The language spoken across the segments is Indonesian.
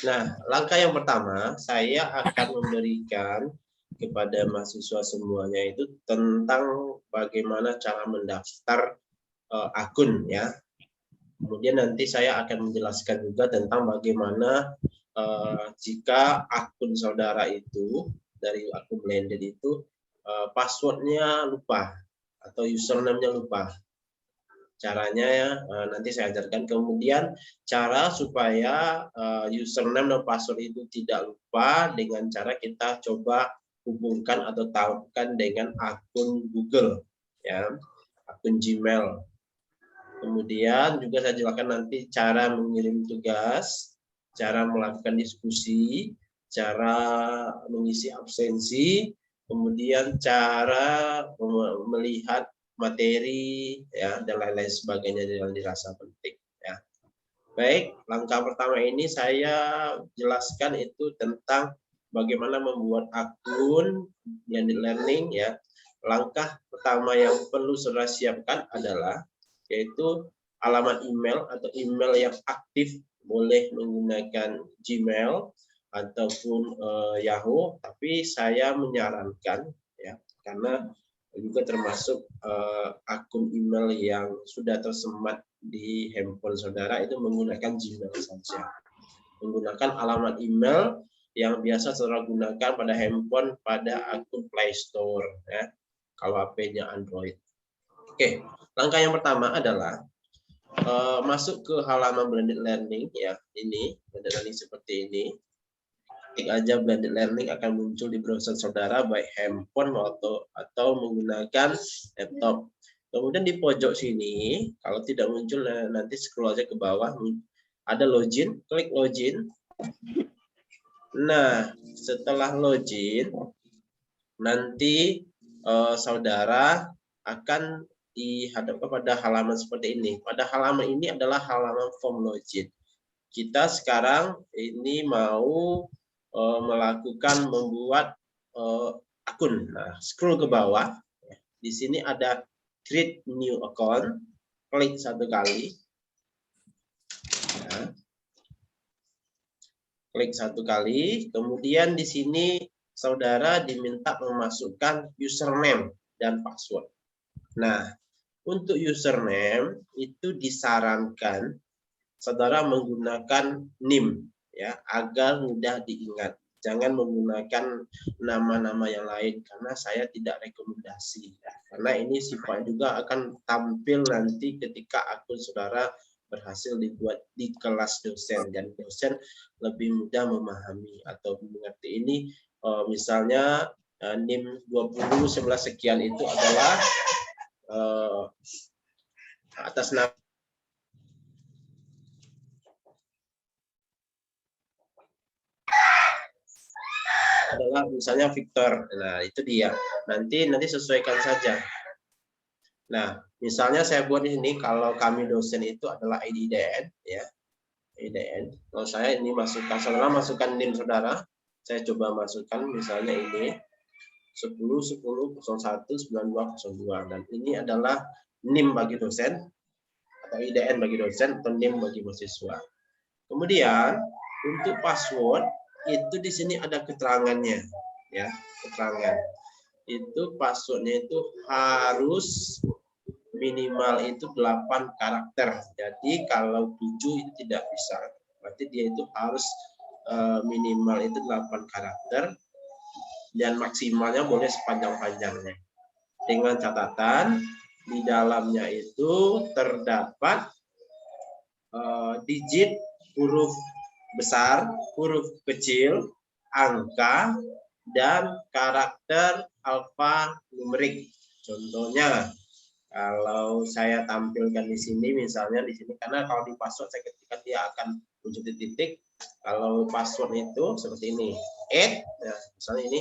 Nah, langkah yang pertama, saya akan memberikan kepada mahasiswa semuanya itu tentang bagaimana cara mendaftar akun ya. Kemudian nanti saya akan menjelaskan juga tentang bagaimana jika akun saudara itu dari akun blended itu passwordnya lupa atau username-nya lupa. Caranya ya nanti saya ajarkan. Kemudian cara supaya username dan password itu tidak lupa dengan cara kita coba hubungkan atau tautkan dengan akun Google ya, akun Gmail. Kemudian juga saya jelaskan nanti cara mengirim tugas, cara melakukan diskusi, cara mengisi absensi, kemudian cara melihat materi ya dan lain-lain sebagainya yang dirasa penting ya. Baik, langkah pertama ini saya jelaskan itu tentang bagaimana membuat akun blended learning ya. Langkah pertama yang perlu saudara siapkan adalah yaitu alamat email atau email yang aktif, boleh menggunakan Gmail ataupun Yahoo, tapi saya menyarankan ya karena juga termasuk akun email yang sudah tersemat di handphone saudara itu menggunakan Gmail saja. Menggunakan alamat email yang biasa saudara gunakan pada handphone pada akun Play Store ya, kalau HP-nya Android. Oke, langkah yang pertama adalah masuk ke halaman blended learning ya, ini blended learning seperti ini. Ketik aja blended learning akan muncul di browser saudara baik handphone atau menggunakan laptop. Kemudian di pojok sini kalau tidak muncul nanti scroll aja ke bawah, ada login, klik login. Nah, setelah login nanti saudara akan dihadapkan pada halaman seperti ini. Pada halaman ini adalah halaman form login. Kita sekarang ini mau melakukan membuat akun. Nah, scroll ke bawah. Di sini ada create new account. Klik satu kali. Ya. Klik satu kali. Kemudian di sini saudara diminta memasukkan username dan password. Nah, untuk username itu disarankan saudara menggunakan NIM ya agar mudah diingat. Jangan menggunakan nama-nama yang lain karena saya tidak rekomendasi ya. Karena ini sifat juga akan tampil nanti ketika akun saudara berhasil dibuat di kelas dosen dan dosen lebih mudah memahami atau mengerti ini. Misalnya NIM 2011 sekian itu adalah atas nama adalah misalnya Victor. Nah, itu dia. Nanti sesuaikan saja. Nah, misalnya saya buat di sini kalau kami dosen itu adalah IDN ya. IDN. Kalau saya ini masukkan saudara masukkan NIM saudara. Saya coba masukkan misalnya ini 10 10 01 9202 dan ini adalah NIM bagi dosen atau IDN bagi dosen atau NIM bagi mahasiswa. Kemudian untuk password itu di sini ada keterangannya ya, keterangan. Itu passwordnya itu harus minimal itu 8 karakter. Jadi kalau 7 itu tidak bisa. Berarti dia itu harus minimal itu 8 karakter dan maksimalnya boleh sepanjang-panjangnya. Dengan catatan di dalamnya itu terdapat digit huruf besar, huruf kecil, angka, dan karakter alfanumerik. Contohnya, kalau saya tampilkan di sini, misalnya di sini, karena kalau di password saya ketikkan dia akan muncul titik. Kalau password itu seperti ini, nah, misalnya ini,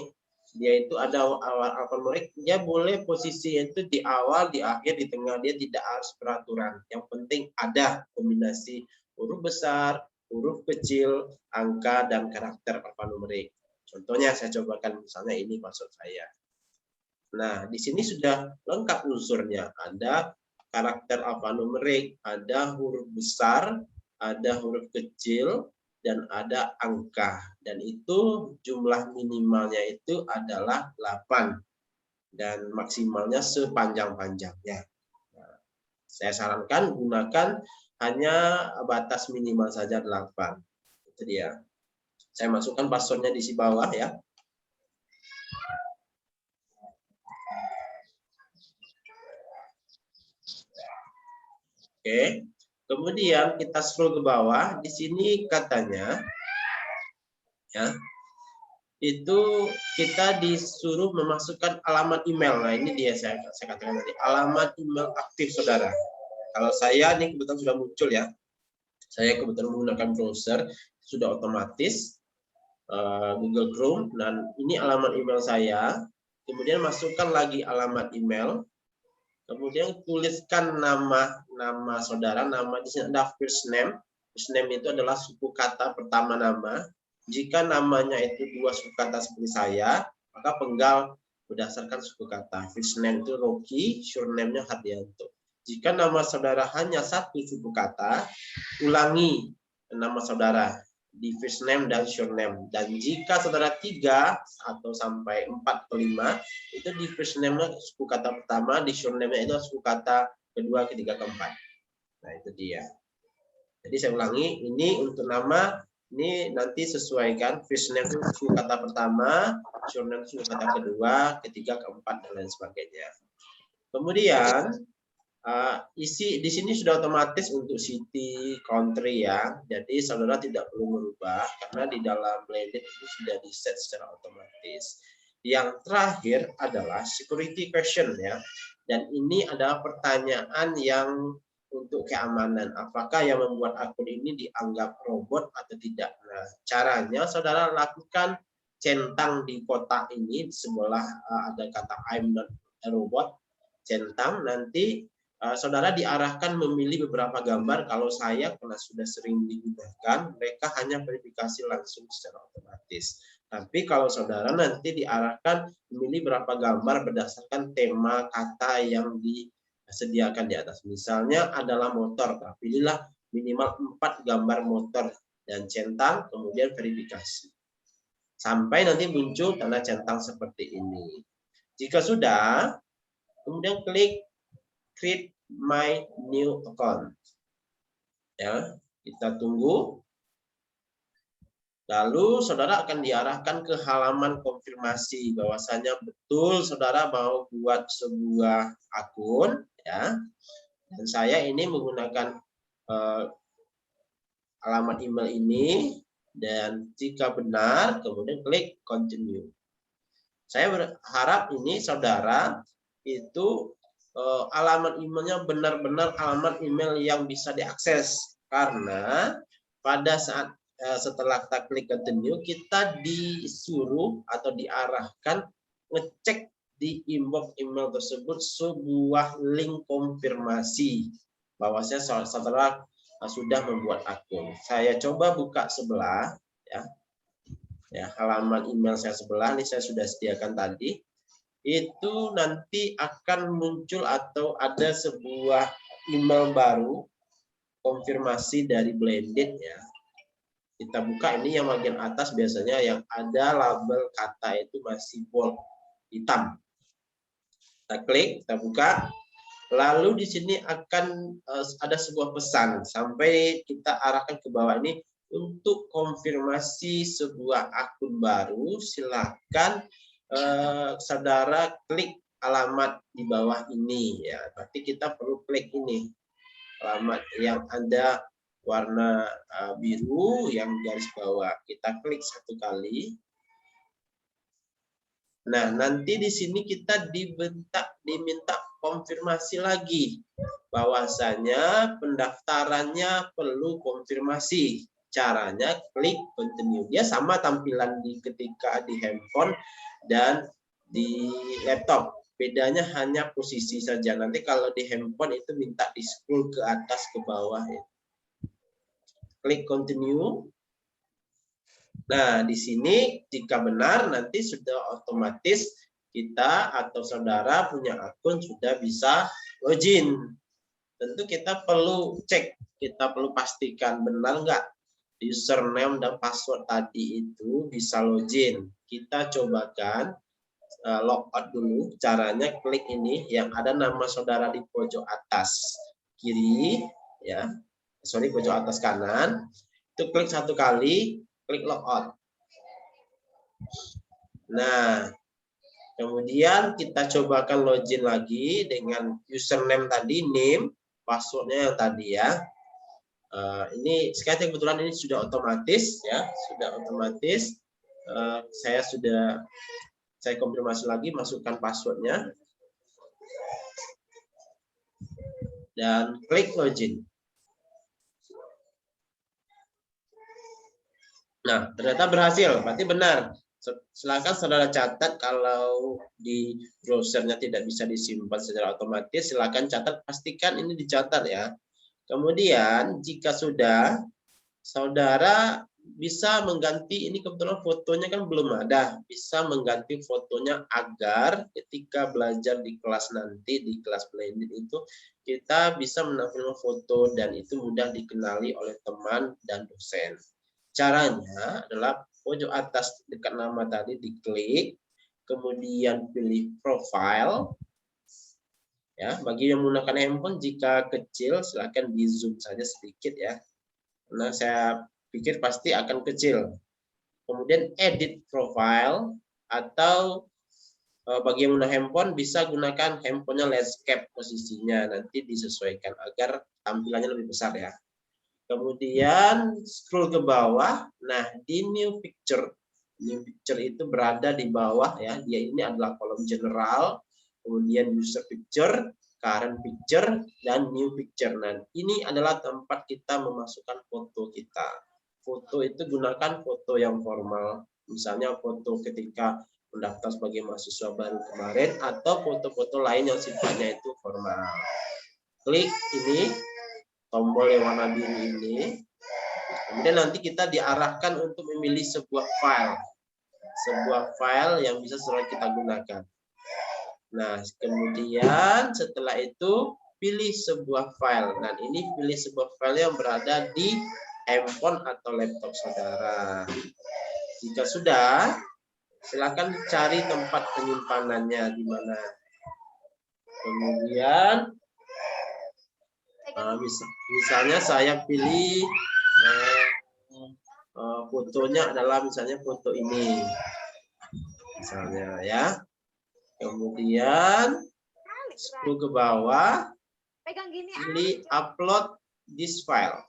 dia itu ada alfanumerik, dia boleh posisi itu di awal, di akhir, di tengah, dia tidak harus peraturan. Yang penting ada kombinasi huruf besar, huruf kecil, angka, dan karakter alfanumerik. Contohnya saya cobakan misalnya ini password saya. Nah, di sini sudah lengkap unsurnya. Ada karakter alfanumerik, ada huruf besar, ada huruf kecil, dan ada angka, dan itu jumlah minimalnya itu adalah 8 dan maksimalnya sepanjang-panjangnya. Nah, saya sarankan gunakan hanya batas minimal saja 8. Itu dia. Saya masukkan passwordnya di sisi bawah ya. Oke, kemudian kita scroll ke bawah. Di sini katanya, ya, itu kita disuruh memasukkan alamat email. Nah, ini dia saya katakan tadi, alamat email aktif saudara. Kalau saya ini kebetulan sudah muncul ya. Saya kebetulan menggunakan browser, sudah otomatis Google Chrome. Dan ini alamat email saya. Kemudian masukkan lagi alamat email. Kemudian tuliskan nama saudara, nama di sini ada first name. First name itu adalah suku kata pertama nama. Jika namanya itu 2 suku kata seperti saya, maka penggal berdasarkan suku kata. First name itu Rocky, surname-nya Hardianto. Jika nama saudara hanya 1 suku kata, ulangi nama saudara di first name dan surname. Dan jika saudara 3 atau sampai 4 atau 5, itu di first name-nya suku kata pertama, di surname-nya itu suku kata kedua, ketiga, keempat. Nah, itu dia. Jadi saya ulangi, ini untuk nama, ini nanti sesuaikan first name suku kata pertama, surname suku kata kedua, ketiga, keempat, dan lain sebagainya. Kemudian isi di sini sudah otomatis untuk city, country ya. Jadi saudara tidak perlu merubah karena di dalam blended itu sudah di set secara otomatis. Yang terakhir adalah security question ya. Dan ini adalah pertanyaan yang untuk keamanan. Apakah yang membuat akun ini dianggap robot atau tidak? Nah, caranya saudara lakukan centang di kotak ini, di sebelah ada kata I'm not a robot, centang, nanti saudara diarahkan memilih beberapa gambar. Kalau saya karena sudah sering digunakan, mereka hanya verifikasi langsung secara otomatis. Tapi kalau saudara nanti diarahkan memilih beberapa gambar berdasarkan tema kata yang disediakan di atas. Misalnya adalah motor, pilihlah minimal 4 gambar motor dan centang, kemudian verifikasi. Sampai nanti muncul tanda centang seperti ini. Jika sudah, kemudian klik create my new account. Ya, kita tunggu. Lalu saudara akan diarahkan ke halaman konfirmasi bahwasanya betul saudara mau buat sebuah akun ya. Dan saya ini menggunakan alamat email ini, dan jika benar kemudian klik continue. Saya berharap ini saudara itu alamat emailnya benar-benar alamat email yang bisa diakses, karena pada saat setelah kita klik continue, kita disuruh atau diarahkan ngecek di inbox email tersebut sebuah link konfirmasi bahwasanya saudara sudah membuat akun. Saya coba buka sebelah ya, halaman email saya sebelah ini saya sudah sediakan tadi. Itu nanti akan muncul atau ada sebuah email baru konfirmasi dari blended ya. Kita buka, ini yang bagian atas biasanya yang ada label kata itu masih bold hitam. Kita klik, kita buka. Lalu di sini akan ada sebuah pesan sampai kita arahkan ke bawah ini, untuk konfirmasi sebuah akun baru silakan saudara klik alamat di bawah ini ya. Berarti kita perlu klik ini alamat yang ada warna biru yang garis bawah. Kita klik 1 kali. Nah, nanti di sini kita diminta konfirmasi lagi bahwasanya pendaftarannya perlu konfirmasi. Caranya klik continue. Dia sama tampilan ketika di handphone dan di laptop. Bedanya hanya posisi saja. Nanti kalau di handphone itu minta di scroll ke atas ke bawah ya. Klik continue. Nah, di sini jika benar nanti sudah otomatis kita atau saudara punya akun sudah bisa login. Tentu kita perlu cek, kita perlu pastikan benar nggak username dan password tadi itu bisa login. Kita cobakan logout dulu. Caranya klik ini yang ada nama saudara di pojok atas kiri, ya. Sorry, pojok atas kanan. Itu klik satu kali, klik logout. Nah, kemudian kita cobakan login lagi dengan username tadi, name, passwordnya yang tadi ya. Ini sekarang kebetulan ini sudah otomatis ya, sudah otomatis. Saya konfirmasi lagi, masukkan passwordnya dan klik login. Nah, ternyata berhasil, berarti benar. Silakan saudara catat kalau di browsernya tidak bisa disimpan secara otomatis, silakan catat, pastikan ini dicatat ya. Kemudian jika sudah, saudara bisa mengganti, ini kebetulan fotonya kan belum ada, bisa mengganti fotonya agar ketika belajar di kelas nanti, di kelas blended itu, kita bisa menampilkan foto dan itu mudah dikenali oleh teman dan dosen. Caranya adalah pojok atas dekat nama tadi diklik, kemudian pilih profile. Ya, bagi yang menggunakan handphone jika kecil silakan di zoom saja sedikit ya. Karena saya pikir pasti akan kecil. Kemudian edit profile atau bagi yang menggunakan handphone bisa gunakan handphonenya landscape posisinya, nanti disesuaikan agar tampilannya lebih besar ya. Kemudian scroll ke bawah. Nah, di new picture itu berada di bawah ya. Dia ini adalah kolom general, kemudian user picture, current picture, dan new picture. Nah, ini adalah tempat kita memasukkan foto kita. Foto itu gunakan foto yang formal. Misalnya foto ketika mendaftar sebagai mahasiswa baru kemarin atau foto-foto lain yang sifatnya itu formal. Klik ini tombol yang warna biru ini, kemudian nanti kita diarahkan untuk memilih sebuah file yang bisa selalu kita gunakan. Nah, kemudian setelah itu pilih sebuah file. Nah, ini pilih sebuah file yang berada di handphone atau laptop saudara. Jika sudah, silakan cari tempat penyimpanannya di mana. Kemudian misalnya saya pilih fotonya adalah misalnya foto ini, misalnya ya. Kemudian scroll ke bawah, pilih upload this file.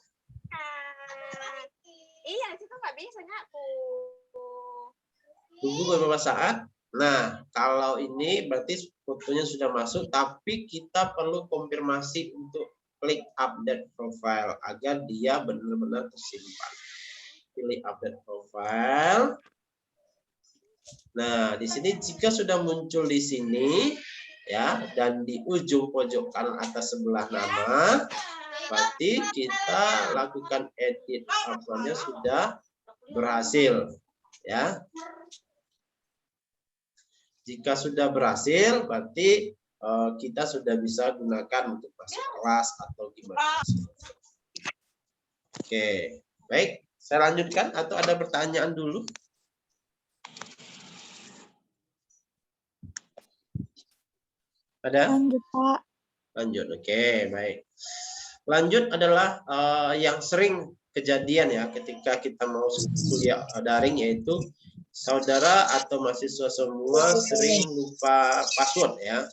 Iya, itu nggak bisa ngaku. Tunggu beberapa saat. Nah, kalau ini berarti fotonya sudah masuk, tapi kita perlu konfirmasi untuk klik update profile agar dia benar-benar tersimpan. Pilih update profile. Nah, di sini jika sudah muncul di sini ya, dan di ujung pojok kanan atas sebelah nama, berarti kita lakukan edit uploadnya sudah berhasil ya. Jika sudah berhasil, berarti kita sudah bisa gunakan untuk masuk kelas atau gimana. Oke, baik. Saya lanjutkan atau ada pertanyaan dulu? Ada? Lanjut, Pak. Lanjut, oke, baik. Lanjut adalah yang sering kejadian ya ketika kita mau kuliah daring, yaitu saudara atau mahasiswa semua sering lupa password ya.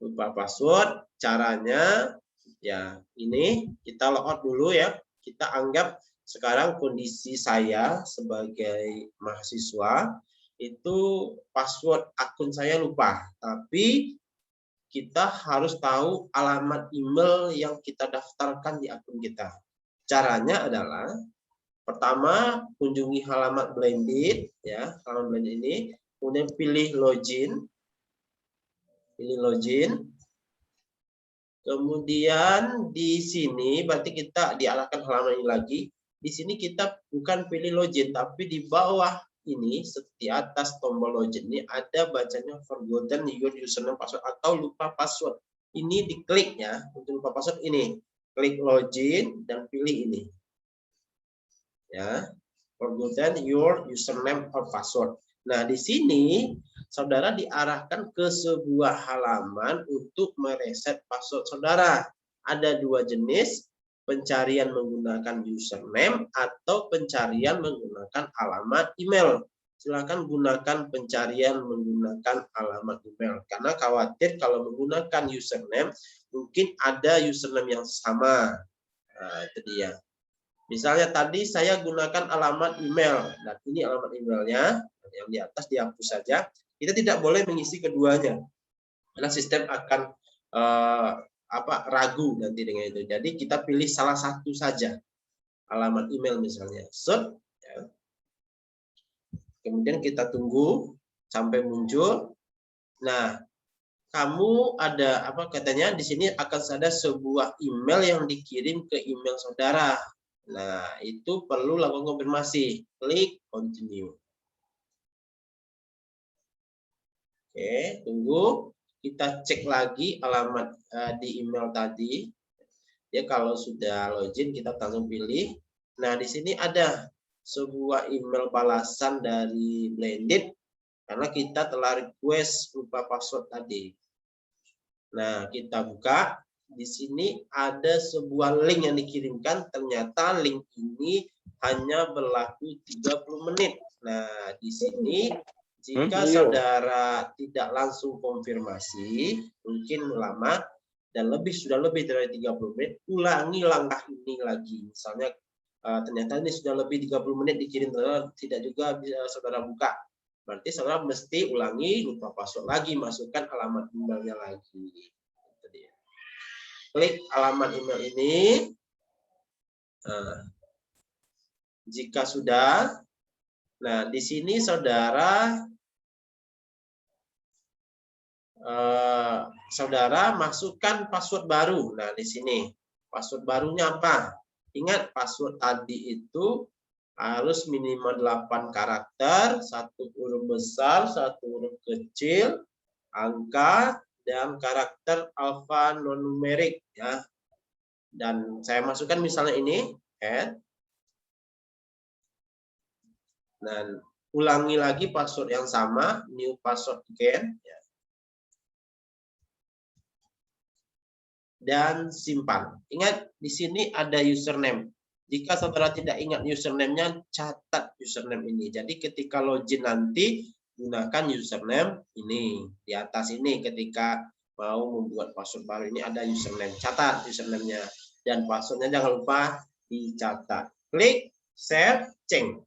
Lupa password, caranya ya ini kita logout dulu ya. Kita anggap sekarang kondisi saya sebagai mahasiswa itu password akun saya lupa, tapi kita harus tahu alamat email yang kita daftarkan di akun kita. Caranya adalah pertama kunjungi halaman blended ya, halaman blended ini, kemudian pilih login. Kemudian di sini berarti kita diarahkan halaman ini lagi. Di sini kita bukan pilih login, tapi di bawah ini di atas tombol login ini ada bacanya forgotten your username password atau lupa password. Ini diklik ya, untuk lupa password ini. Klik login dan pilih ini. Ya, forgotten your username or password. Nah, di sini saudara diarahkan ke sebuah halaman untuk mereset password saudara. Ada dua jenis, pencarian menggunakan username atau pencarian menggunakan alamat email. Silakan gunakan pencarian menggunakan alamat email. Karena khawatir kalau menggunakan username, mungkin ada username yang sama. Nah, itu dia. Misalnya tadi saya gunakan alamat email. Nah, ini alamat emailnya. Yang di atas dihapus saja. Kita tidak boleh mengisi keduanya. Karena sistem akan ragu nanti dengan itu. Jadi kita pilih salah satu saja. Alamat email misalnya. Set. Ya. Kemudian kita tunggu sampai muncul. Nah, kamu ada apa katanya di sini akan ada sebuah email yang dikirim ke email saudara. Nah, itu perlu lakukan konfirmasi. Klik continue. Oke, tunggu. Kita cek lagi alamat di email tadi. Ya, kalau sudah login kita langsung pilih. Nah, di sini ada sebuah email balasan dari Blended karena kita telah request lupa password tadi. Nah, kita buka. Di sini ada sebuah link yang dikirimkan. Ternyata link ini hanya berlaku 30 menit. Nah, di sini jika saudara tidak langsung konfirmasi, mungkin lama dan sudah lebih dari 30 menit, ulangi langkah ini lagi. Misalnya ternyata ini sudah lebih 30 menit dikirim, tidak juga bisa saudara buka. Berarti saudara mesti ulangi, lupa password lagi, masukkan alamat emailnya lagi. Klik alamat email ini. Nah, jika sudah, nah di sini saudara masukkan password baru. Nah di sini password barunya apa? Ingat password tadi itu harus minimal 8 karakter, 1 huruf besar, 1 huruf kecil, angka, dan karakter alfanumerik ya. Dan saya masukkan misalnya ini add. Dan ulangi lagi password yang sama, new password again ya. Dan simpan. Ingat di sini ada username. Jika saudara tidak ingat username-nya, catat username ini. Jadi ketika login nanti gunakan username ini di atas ini. Ketika mau membuat password baru ini ada username, catat username-nya dan passwordnya jangan lupa dicatat. Klik save change.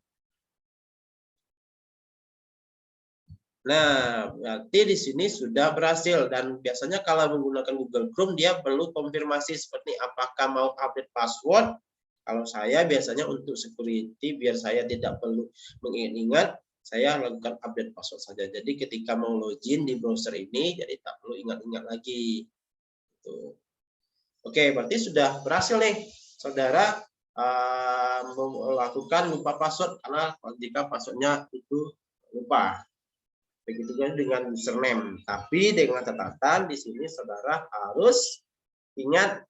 Nah, berarti di sini sudah berhasil dan biasanya kalau menggunakan Google Chrome dia perlu konfirmasi seperti apakah mau update password. Kalau saya biasanya untuk security biar saya tidak perlu mengingat-ingat, saya lakukan update password saja. Jadi ketika mau login di browser ini, jadi tak perlu ingat-ingat lagi. Tuh. Oke, berarti sudah berhasil nih, saudara melakukan lupa password karena jika passwordnya itu lupa. Begitu juga dengan username. Tapi dengan catatan di sini saudara harus ingat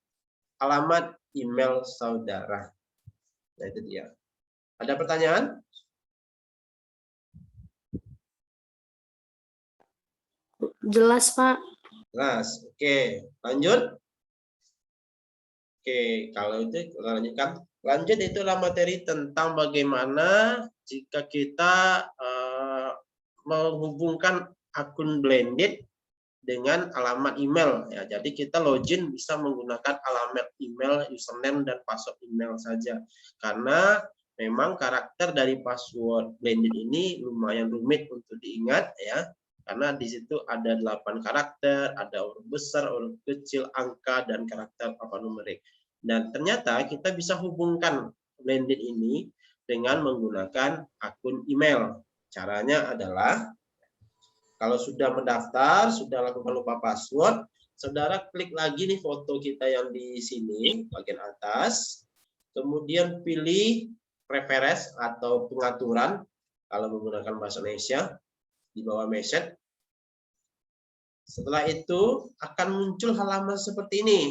alamat email saudara. Nah, itu dia. Ada pertanyaan? Jelas, Pak. Jelas. Oke, lanjut. Oke, kalau itu lanjutkan. Lanjut itulah materi tentang bagaimana jika kita menghubungkan akun Blended dengan alamat email ya. Jadi kita login bisa menggunakan alamat email, username dan password email saja. Karena memang karakter dari password Blended ini lumayan rumit untuk diingat ya. Karena di situ ada 8 karakter, ada huruf besar, huruf kecil, angka dan karakter alfanumerik. Dan ternyata kita bisa hubungkan Blended ini dengan menggunakan akun email. Caranya adalah kalau sudah mendaftar, sudah lakukan lupa password, saudara klik lagi nih foto kita yang di sini, bagian atas. Kemudian pilih preferensi atau pengaturan, kalau menggunakan bahasa Indonesia, di bawah message. Setelah itu akan muncul halaman seperti ini.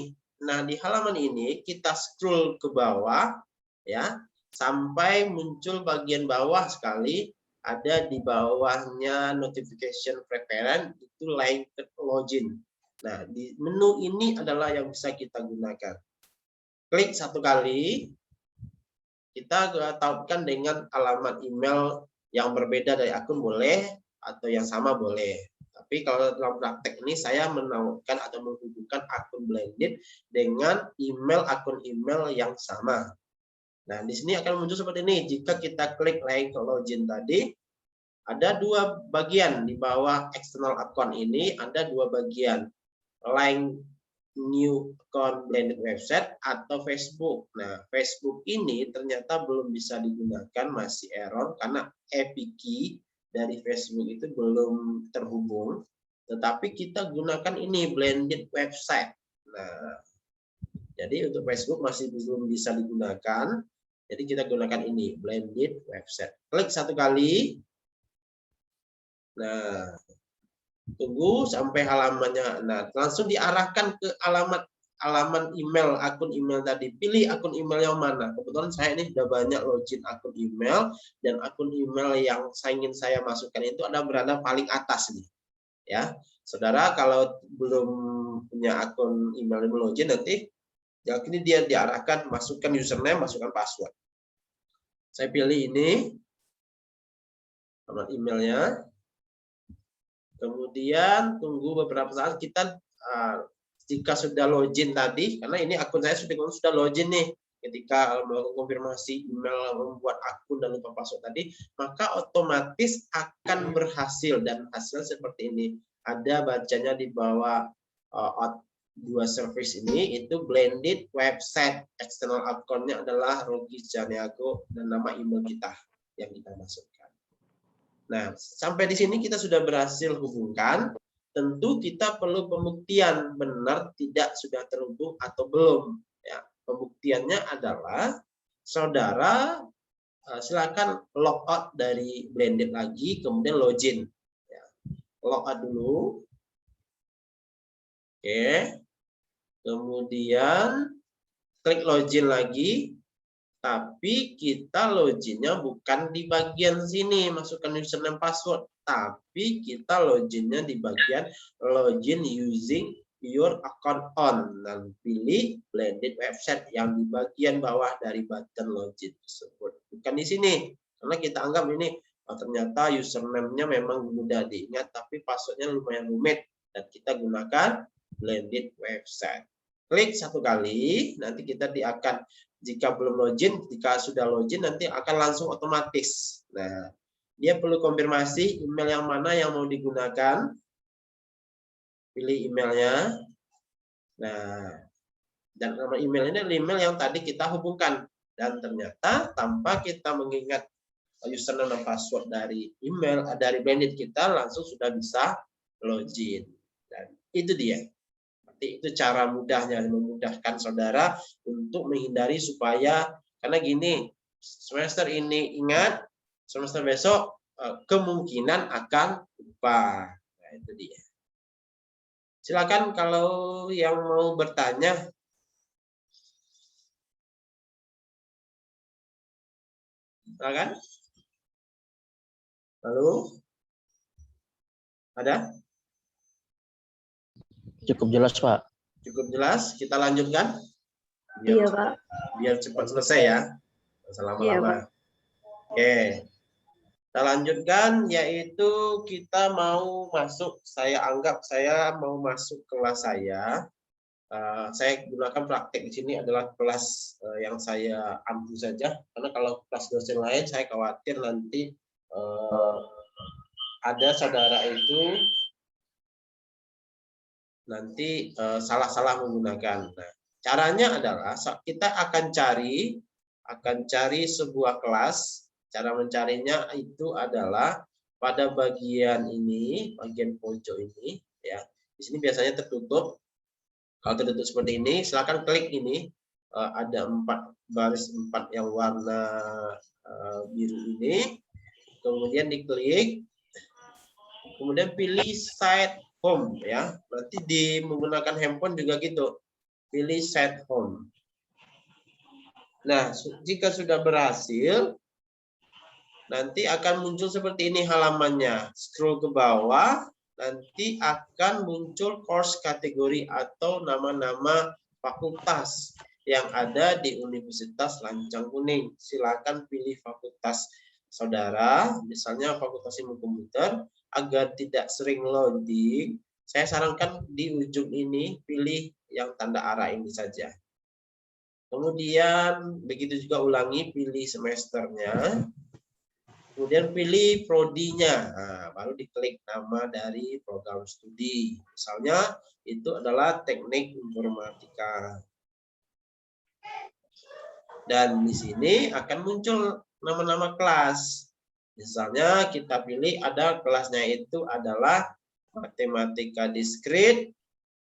Nah, di halaman ini kita scroll ke bawah, ya. sampai muncul bagian bawah sekali, ada di bawahnya notification preference, itu linked login. Nah, di menu ini adalah yang bisa kita gunakan. Klik satu kali, kita tautkan dengan alamat email yang berbeda dari akun boleh, atau yang sama boleh. Tapi kalau dalam praktek ini saya menautkan atau menghubungkan akun Blended dengan akun email yang sama. Nah, di sini akan muncul seperti ini. Jika kita klik link login tadi, ada dua bagian di bawah external account ini, ada dua bagian. Link new account Blended website atau Facebook. Nah, Facebook ini ternyata belum bisa digunakan, masih error karena API key dari Facebook itu belum terhubung. Tetapi kita gunakan ini Blended website. Nah, jadi untuk Facebook masih belum bisa digunakan. Jadi kita gunakan ini Blended website. Klik satu kali. Nah, tunggu sampai halamannya. Nah, langsung diarahkan ke alamat email, akun email tadi. Pilih akun email yang mana. Kebetulan saya ini sudah banyak login akun email, dan akun email yang ingin saya masukkan itu ada berada paling atas nih. Ya, saudara kalau belum punya akun email login nanti, ya ini dia diarahkan masukkan username, masukkan password. Saya pilih ini alamat emailnya. Kemudian tunggu beberapa saat, kita jika sudah login tadi, karena ini akun saya sudah login nih, ketika melakukan konfirmasi email, membuat akun dan lupa password tadi, maka otomatis akan berhasil, dan hasil seperti ini. Ada bacanya di bawah dua service ini, itu Blended website, external account-nya adalah Rogi Janiago, dan nama email kita yang kita masukkan. Nah, sampai di sini kita sudah berhasil hubungkan. Tentu kita perlu pembuktian benar tidak sudah terhubung atau belum. Ya, pembuktiannya adalah saudara silakan logout dari Blended lagi, kemudian login. Ya, logout dulu. Oke. Kemudian klik login lagi. Tapi kita loginnya bukan di bagian sini, masukkan username password. Tapi kita loginnya di bagian login using your account on. Dan pilih Blended website yang di bagian bawah dari button login tersebut. Bukan di sini. Karena kita anggap ini, ternyata username-nya memang mudah diingat, tapi passwordnya lumayan rumit. Dan kita gunakan Blended website. Klik satu kali, nanti kita akan, jika belum login, jika sudah login nanti akan langsung otomatis. Nah, dia perlu konfirmasi email yang mana yang mau digunakan. Pilih emailnya. Nah, dan nama email ini adalah email yang tadi kita hubungkan. Dan ternyata tanpa kita mengingat username dan password dari email, dari Blended, kita langsung sudah bisa login. Dan itu dia. Itu cara mudahnya, memudahkan saudara untuk menghindari supaya, karena gini, semester ini ingat, semester besok kemungkinan akan lupa. Nah, itu dia. Silakan kalau yang mau bertanya. Silakan. Lalu ada? Cukup jelas, Pak. Cukup jelas. Kita lanjutkan. Iya, Pak. Biar cepat selesai ya. Lama-lama. Iya, Pak. Oke. Kita lanjutkan, yaitu kita mau masuk. Saya anggap saya mau masuk kelas saya. Saya gunakan praktek di sini adalah kelas yang saya ambil saja. Karena kalau kelas dosen lain, saya khawatir nanti ada saudara itu nanti salah-salah menggunakan. Nah, caranya adalah kita akan cari sebuah kelas. Cara mencarinya itu adalah pada bagian ini, bagian pojok ini, ya. Di sini biasanya tertutup. Kalau tertutup seperti ini, silakan klik ini. Ada 4 baris 4 yang warna biru ini. Kemudian diklik. Kemudian pilih site home, ya. Nanti menggunakan handphone juga gitu. Pilih site home. Nah, jika sudah berhasil, nanti akan muncul seperti ini halamannya. Scroll ke bawah, nanti akan muncul course kategori atau nama-nama fakultas yang ada di Universitas Lancang Kuning. Silakan pilih fakultas saudara, misalnya Fakultas Ilmu Komputer, agar tidak sering loading. Saya sarankan di ujung ini pilih yang tanda arah ini saja. Kemudian begitu juga ulangi, pilih semesternya. Kemudian pilih prodinya, nah, baru diklik nama dari program studi. Misalnya itu adalah teknik informatika. Dan di sini akan muncul nama-nama kelas. Misalnya kita pilih ada kelasnya itu adalah matematika diskrit,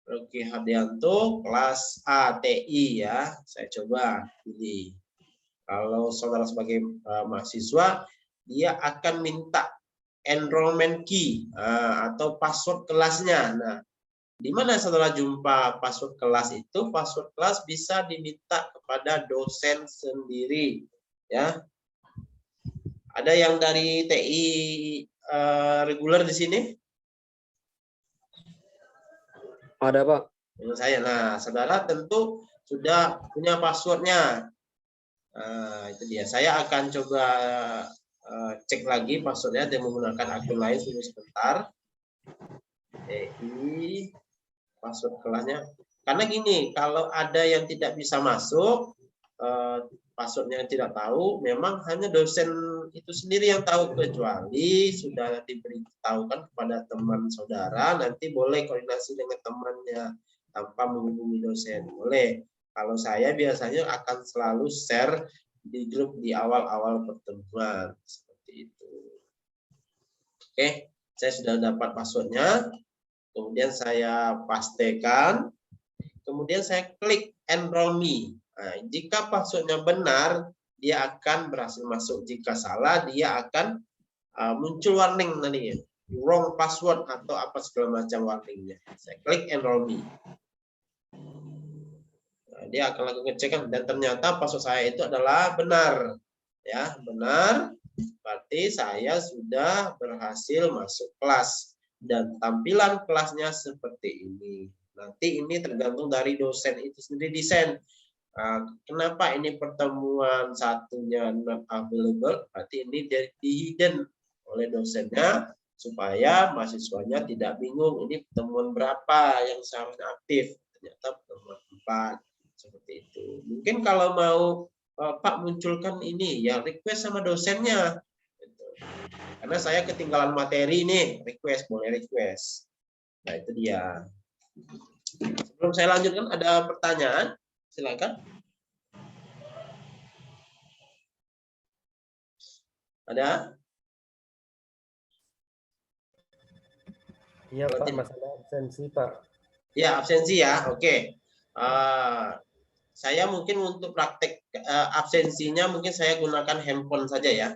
Rocky Hardianto, kelas ATI ya. Saya coba pilih. Kalau saudara sebagai mahasiswa, dia akan minta enrollment key atau password kelasnya. Nah, di mana saudara jumpa password kelas itu? Password kelas bisa diminta kepada dosen sendiri, ya. Ada yang dari TI reguler di sini? Ada, Pak. Menurut saya. Nah, saudara tentu sudah punya passwordnya. Itu dia. Saya akan coba cek lagi passwordnya dan menggunakan akun lain dulu sebentar. TI password kelasnya. Karena gini, kalau ada yang tidak bisa masuk, passwordnya yang tidak tahu, memang hanya dosen itu sendiri yang tahu, kecuali sudah diberitahukan kepada teman saudara, nanti boleh koordinasi dengan temannya tanpa menghubungi dosen. Boleh. Kalau saya biasanya akan selalu share di grup di awal-awal pertemuan. Seperti itu. Oke, saya sudah dapat passwordnya. Kemudian saya pastekan. Kemudian saya klik enroll me. Nah, jika passwordnya benar, dia akan berhasil masuk. Jika salah, dia akan muncul warning tadi, wrong password atau apa segala macam warningnya. Saya klik enroll me. Nah, dia akan lakukan ngecekan dan ternyata password saya itu adalah benar. Ya, benar. Berarti saya sudah berhasil masuk kelas dan tampilan kelasnya seperti ini. Nanti ini tergantung dari dosen itu sendiri desain. Kenapa ini pertemuan satunya not available? Berarti ini di hidden oleh dosennya supaya mahasiswanya tidak bingung ini pertemuan berapa yang seharusnya aktif. Ternyata pertemuan 4 seperti itu. Mungkin kalau mau Pak munculkan ini ya request sama dosennya. Karena saya ketinggalan materi nih, request boleh request. Nah itu dia. Sebelum saya lanjutkan ada pertanyaan, silakan. Ada? Iya, Pak, masalah absensi, Pak. Ya, absensi ya. Oke. Saya mungkin untuk praktek absensinya mungkin saya gunakan handphone saja ya.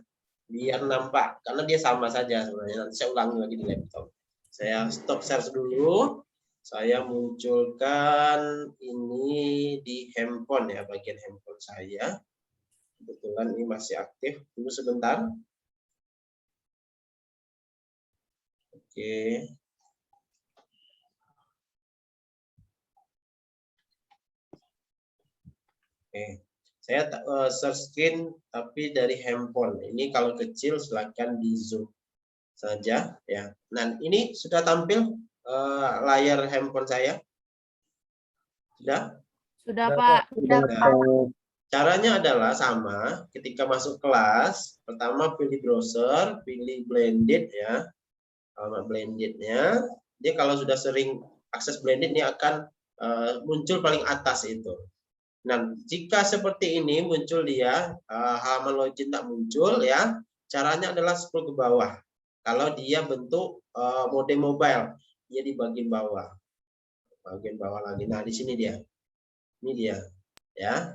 Biar nampak karena dia sama saja sebenarnya. Nanti saya ulangi lagi di laptop. Saya stop share dulu. Saya munculkan ini di handphone ya, bagian handphone saya. Kebetulan ini masih aktif. Tunggu sebentar. Oke. Oke. Saya share screen tapi dari handphone. Ini kalau kecil silakan di zoom saja ya. Nah, ini sudah tampil layar handphone saya. Sudah? Sudah, Pak. Nah, caranya adalah sama. Ketika masuk kelas, pertama pilih browser, pilih blended ya. Alamat blendednya. Dia kalau sudah sering akses blended ini akan muncul paling atas itu. Nah, jika seperti ini muncul dia halaman login tak muncul ya, caranya adalah scroll ke bawah. Kalau dia bentuk mode mobile, dia di bagian bawah. Bagian bawah lagi. Nah, di sini dia. Ini dia, ya.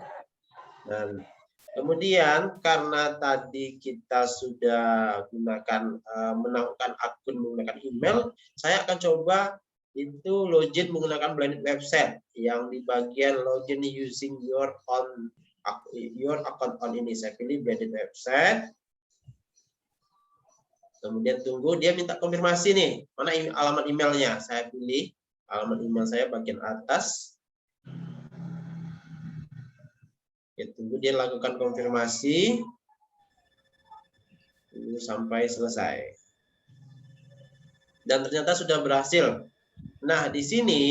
Dan kemudian karena tadi kita sudah gunakan menaklukkan akun menggunakan email, saya akan coba itu login menggunakan blended website yang di bagian login using your own your account on ini. Saya pilih branded website. Kemudian tunggu, dia minta konfirmasi nih. Mana alamat emailnya? Saya pilih alamat email saya bagian atas. Ya, tunggu dia lakukan konfirmasi. Tunggu sampai selesai. Dan ternyata sudah berhasil. Nah, di sini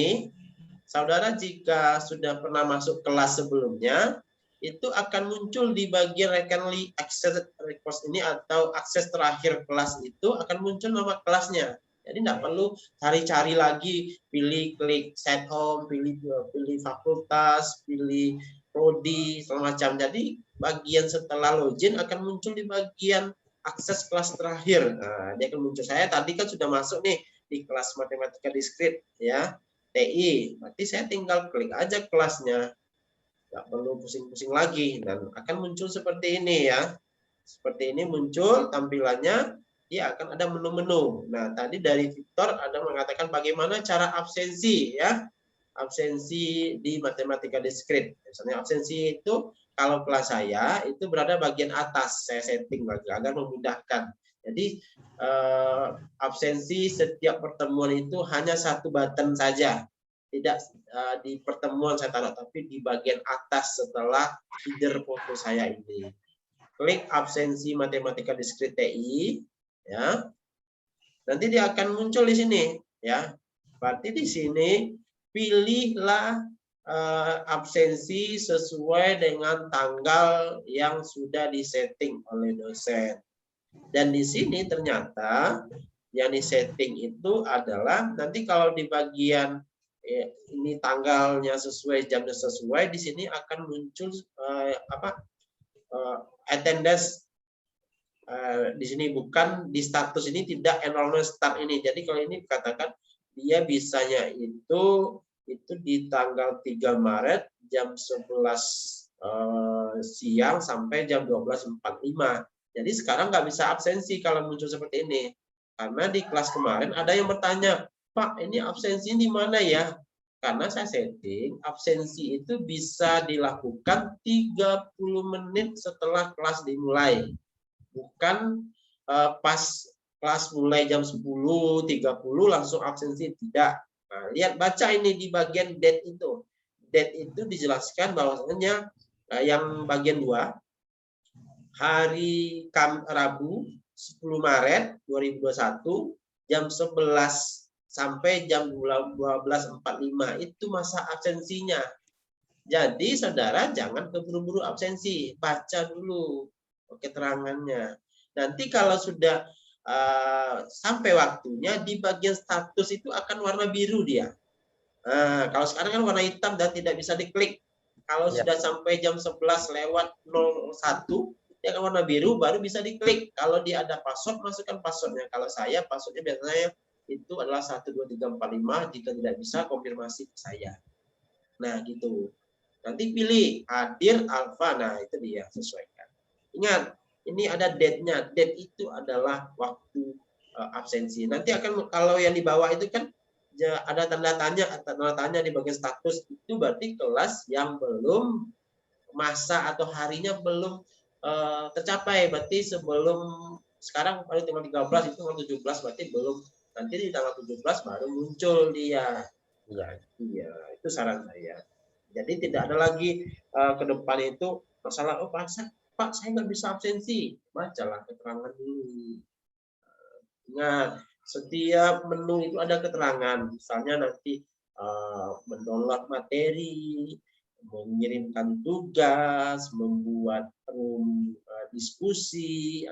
saudara jika sudah pernah masuk kelas sebelumnya, itu akan muncul di bagian recently access request ini atau akses terakhir kelas itu akan muncul nama kelasnya. Jadi tidak perlu cari-cari lagi, pilih klik set home, pilih fakultas, pilih prodi, segala macam. Jadi bagian setelah login akan muncul di bagian akses kelas terakhir. Nah, dia akan muncul. Saya tadi kan sudah masuk nih di kelas matematika diskrit ya, TI. Berarti saya tinggal klik aja kelasnya. Nggak perlu pusing-pusing lagi dan akan muncul seperti ini ya. Seperti ini muncul tampilannya, dia akan ada menu-menu. Nah, tadi dari Victor ada mengatakan bagaimana cara absensi ya. Absensi di matematika diskrit. Misalnya absensi itu kalau kelas saya itu berada bagian atas, saya setting lagi agar memudahkan. Jadi absensi setiap pertemuan itu hanya satu button saja. Tidak di pertemuan saya taruh, tapi di bagian atas setelah header foto saya ini. Klik absensi matematika diskrit TI, ya. Nanti dia akan muncul di sini, ya. Berarti di sini pilihlah absensi sesuai dengan tanggal yang sudah disetting oleh dosen. Dan di sini ternyata yang disetting itu adalah nanti kalau di bagian ini tanggalnya sesuai, jamnya sesuai, di sini akan muncul attendance di sini, bukan di status ini tidak enrollment start ini. Jadi kalau ini katakan dia bisanya itu di tanggal 3 Maret jam 11 siang sampai jam 12.45. Jadi sekarang nggak bisa absensi kalau muncul seperti ini. Karena di kelas kemarin ada yang bertanya, Pak, ini absensi di mana ya? Karena saya setting, absensi itu bisa dilakukan 30 menit setelah kelas dimulai. Bukan pas kelas mulai jam 10.30 langsung absensi, tidak. Nah, lihat, baca ini di bagian date itu. Date itu dijelaskan bahwasanya yang bagian 2, hari Rabu 10 Maret 2021 jam 11 sampai jam 12.45 itu masa absensinya. Jadi saudara jangan keburu-buru absensi, baca dulu keterangannya. Nanti kalau sudah sampai waktunya di bagian status itu akan warna biru dia. Nah, kalau sekarang kan warna hitam dan tidak bisa diklik. Kalau sudah sampai jam 11:01 dia akan warna biru, baru bisa diklik. Kalau dia ada password, masukkan passwordnya. Kalau saya passwordnya biasanya itu adalah 12345, jika tidak bisa konfirmasi ke saya. Nah, gitu. Nanti pilih hadir alfa, nah itu dia, sesuaikan. Ingat, ini ada date-nya. Date itu adalah waktu absensi. Nanti akan, kalau yang di bawah itu kan ada tanda tanya di bagian status, itu berarti kelas yang belum masa atau harinya belum tercapai. Berarti sebelum sekarang pada tanggal 13 itu tanggal 17 berarti belum. Nanti di tanggal 17 baru muncul dia. Iya, itu saran saya. Jadi tidak ada lagi ke depan itu masalah, oh Pak, saya nggak bisa absensi. Bacalah keterangan dulu. Nah, setiap menu itu ada keterangan. Misalnya nanti mendownload materi, mengirimkan tugas, membuat room diskusi,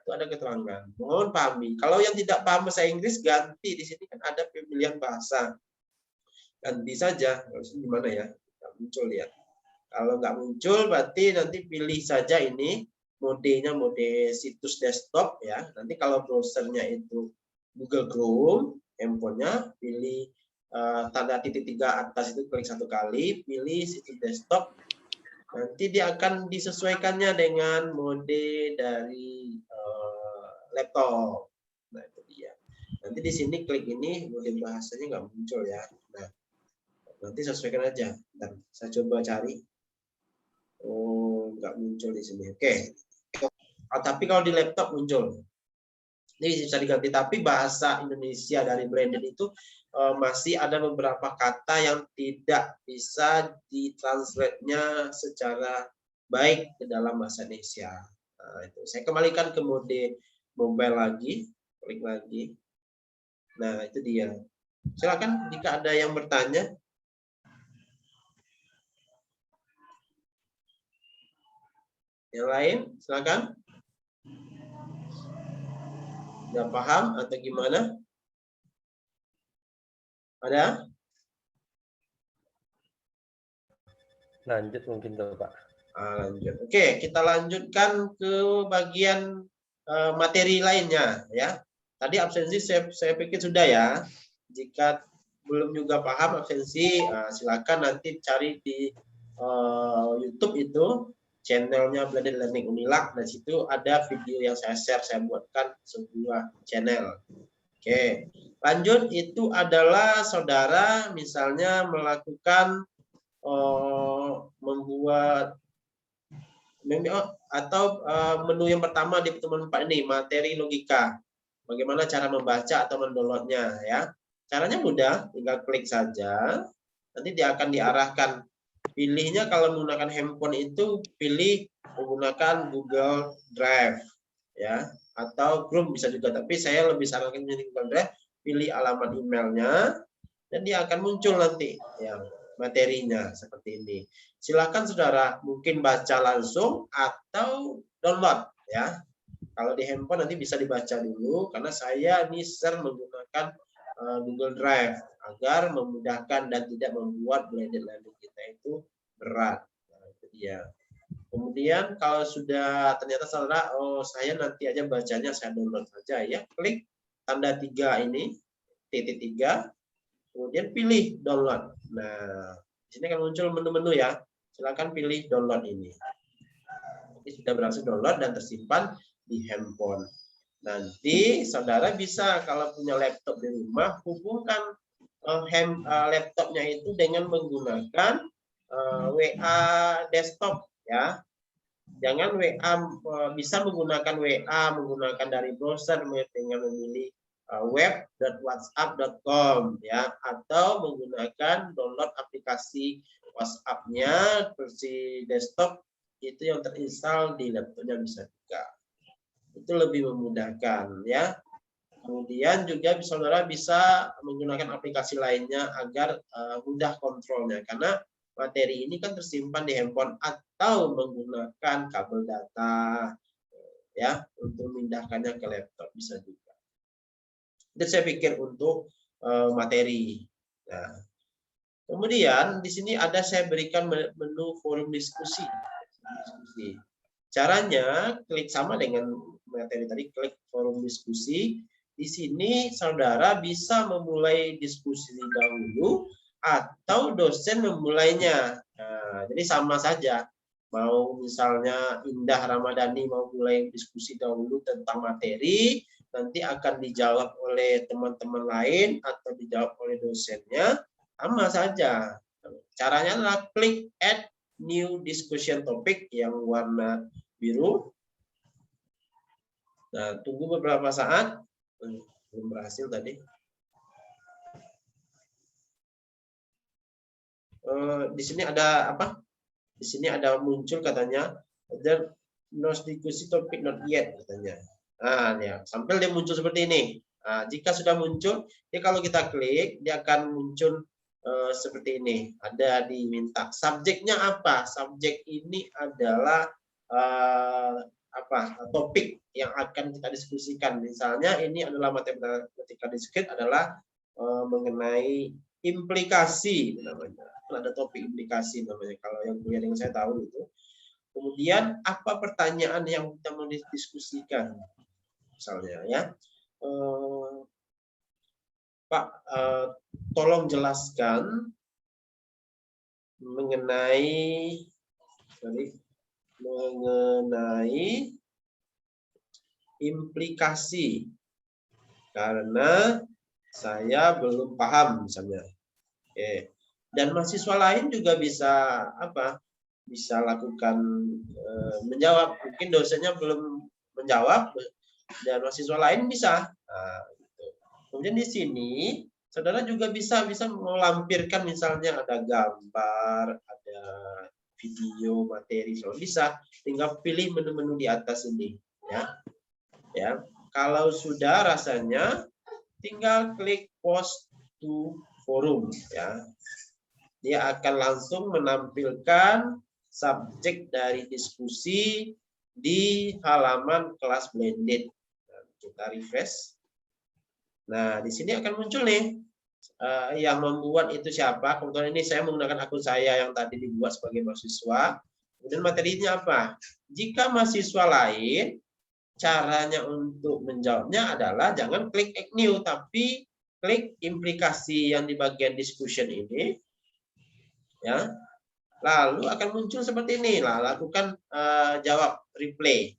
itu ada keterangan. Mohon pahami. Kalau yang tidak paham bahasa Inggris, ganti. Di sini kan ada pemilihan bahasa. Ganti saja. Gimana ya? Nggak muncul ya. Kalau nggak muncul, berarti nanti pilih saja ini. Modenya mode situs desktop ya. Nanti kalau browsernya itu Google Chrome, handphonenya pilih tanda titik 3 atas itu, klik 1 kali, pilih situs desktop. Nanti dia akan disesuaikannya dengan mode dari laptop. Nah, itu dia. Nanti di sini klik ini, mode bahasanya nggak muncul ya. Nah, nanti sesuaikan aja. Dan saya coba cari. Oh, nggak muncul di sini. Oke. Tapi kalau di laptop muncul. Ini bisa diganti. Tapi bahasa Indonesia dari blended itu masih ada beberapa kata yang tidak bisa ditranslate-nya secara baik ke dalam bahasa Indonesia. Nah, itu. Saya kembalikan ke mode mobile lagi, klik lagi. Nah, itu dia. Silakan jika ada yang bertanya. Yang lain, silakan. Nggak paham atau gimana? Ada? Lanjut mungkin tuh Pak. Lanjut. Oke, kita lanjutkan ke bagian materi lainnya ya. Tadi absensi saya pikir sudah ya. Jika belum juga paham absensi, silakan nanti cari di YouTube itu channelnya Blended Learning Unilag. Di situ ada video yang saya share, saya buatkan sebuah channel. Oke, lanjut itu adalah saudara misalnya melakukan membuat atau menu yang pertama di pertemuan 4 ini, materi logika. Bagaimana cara membaca atau mendownloadnya ya. Caranya mudah, tinggal klik saja. Nanti dia akan diarahkan. Pilihnya kalau menggunakan handphone itu pilih menggunakan Google Drive ya, atau Chrome bisa juga, tapi saya lebih sarankan menjadi Google Drive. Pilih alamat emailnya dan dia akan muncul nanti ya materinya seperti ini. Silakan saudara mungkin baca langsung atau download ya. Kalau di handphone nanti bisa dibaca dulu karena saya ini share menggunakan Google Drive agar memudahkan dan tidak membuat blended learning kita itu berat. Nah, itu dia. Kemudian kalau sudah ternyata saudara, oh saya nanti aja bacanya saya download saja ya, klik tanda 3 ini, titik 3, kemudian pilih download. Nah, di sini akan muncul menu-menu ya. Silakan pilih download ini. Ini sudah berhasil download dan tersimpan di handphone. Nanti saudara bisa kalau punya laptop di rumah hubungkan laptopnya itu dengan menggunakan WA desktop ya. Jangan WA, bisa menggunakan WA menggunakan dari browser dengan memilih web.whatsapp.com ya, atau menggunakan download aplikasi WhatsApp-nya versi desktop itu yang terinstall di laptopnya bisa juga. Itu lebih memudahkan ya. Kemudian juga saudara bisa menggunakan aplikasi lainnya agar mudah kontrolnya, karena materi ini kan tersimpan di handphone atau menggunakan kabel data ya untuk memindahkannya ke laptop bisa juga. Itu saya pikir untuk materi. Nah, kemudian di sini ada saya berikan menu forum diskusi. Caranya klik sama dengan materi tadi, klik forum diskusi. Di sini saudara bisa memulai diskusi dahulu atau dosen memulainya. Nah, jadi sama saja. Mau misalnya Indah Ramadhani mau mulai diskusi dahulu tentang materi, nanti akan dijawab oleh teman-teman lain atau dijawab oleh dosennya, sama saja. Caranya adalah klik add new discussion topic yang warna biru. Nah, tunggu beberapa saat. Belum berhasil tadi. Di sini ada apa? Di sini ada muncul katanya the no diskusi topik not yet katanya. Nah, ya, sampai dia muncul seperti ini. Nah, jika sudah muncul, ya kalau kita klik dia akan muncul seperti ini. Ada diminta subjeknya apa? Subjek ini adalah topik yang akan kita diskusikan. Misalnya ini adalah matematika diskrit adalah mengenai implikasi namanya. Ada topik implikasi namanya kalau yang kuliah dengan saya tahu itu. Kemudian apa pertanyaan yang kita mau diskusikan? Misalnya ya. Pak, tolong jelaskan mengenai implikasi karena saya belum paham misalnya. Oke. Dan mahasiswa lain juga bisa bisa lakukan menjawab. Mungkin dosennya belum menjawab dan mahasiswa lain bisa. Nah, gitu. Kemudian di sini saudara juga bisa melampirkan, misalnya ada gambar, ada video, materi, so bisa tinggal pilih menu-menu di atas ini, ya. Kalau sudah rasanya tinggal klik post to forum, ya. Dia akan langsung menampilkan subjek dari diskusi di halaman kelas blended. Nah, kita refresh. Nah, di sini akan muncul nih yang membuat itu siapa. Kebetulan ini saya menggunakan akun saya yang tadi dibuat sebagai mahasiswa. Kemudian materinya apa? Jika mahasiswa lain, caranya untuk menjawabnya adalah jangan klik add new, tapi klik implikasi yang di bagian discussion ini, ya. Lalu akan muncul seperti ini. Lakukan jawab replay,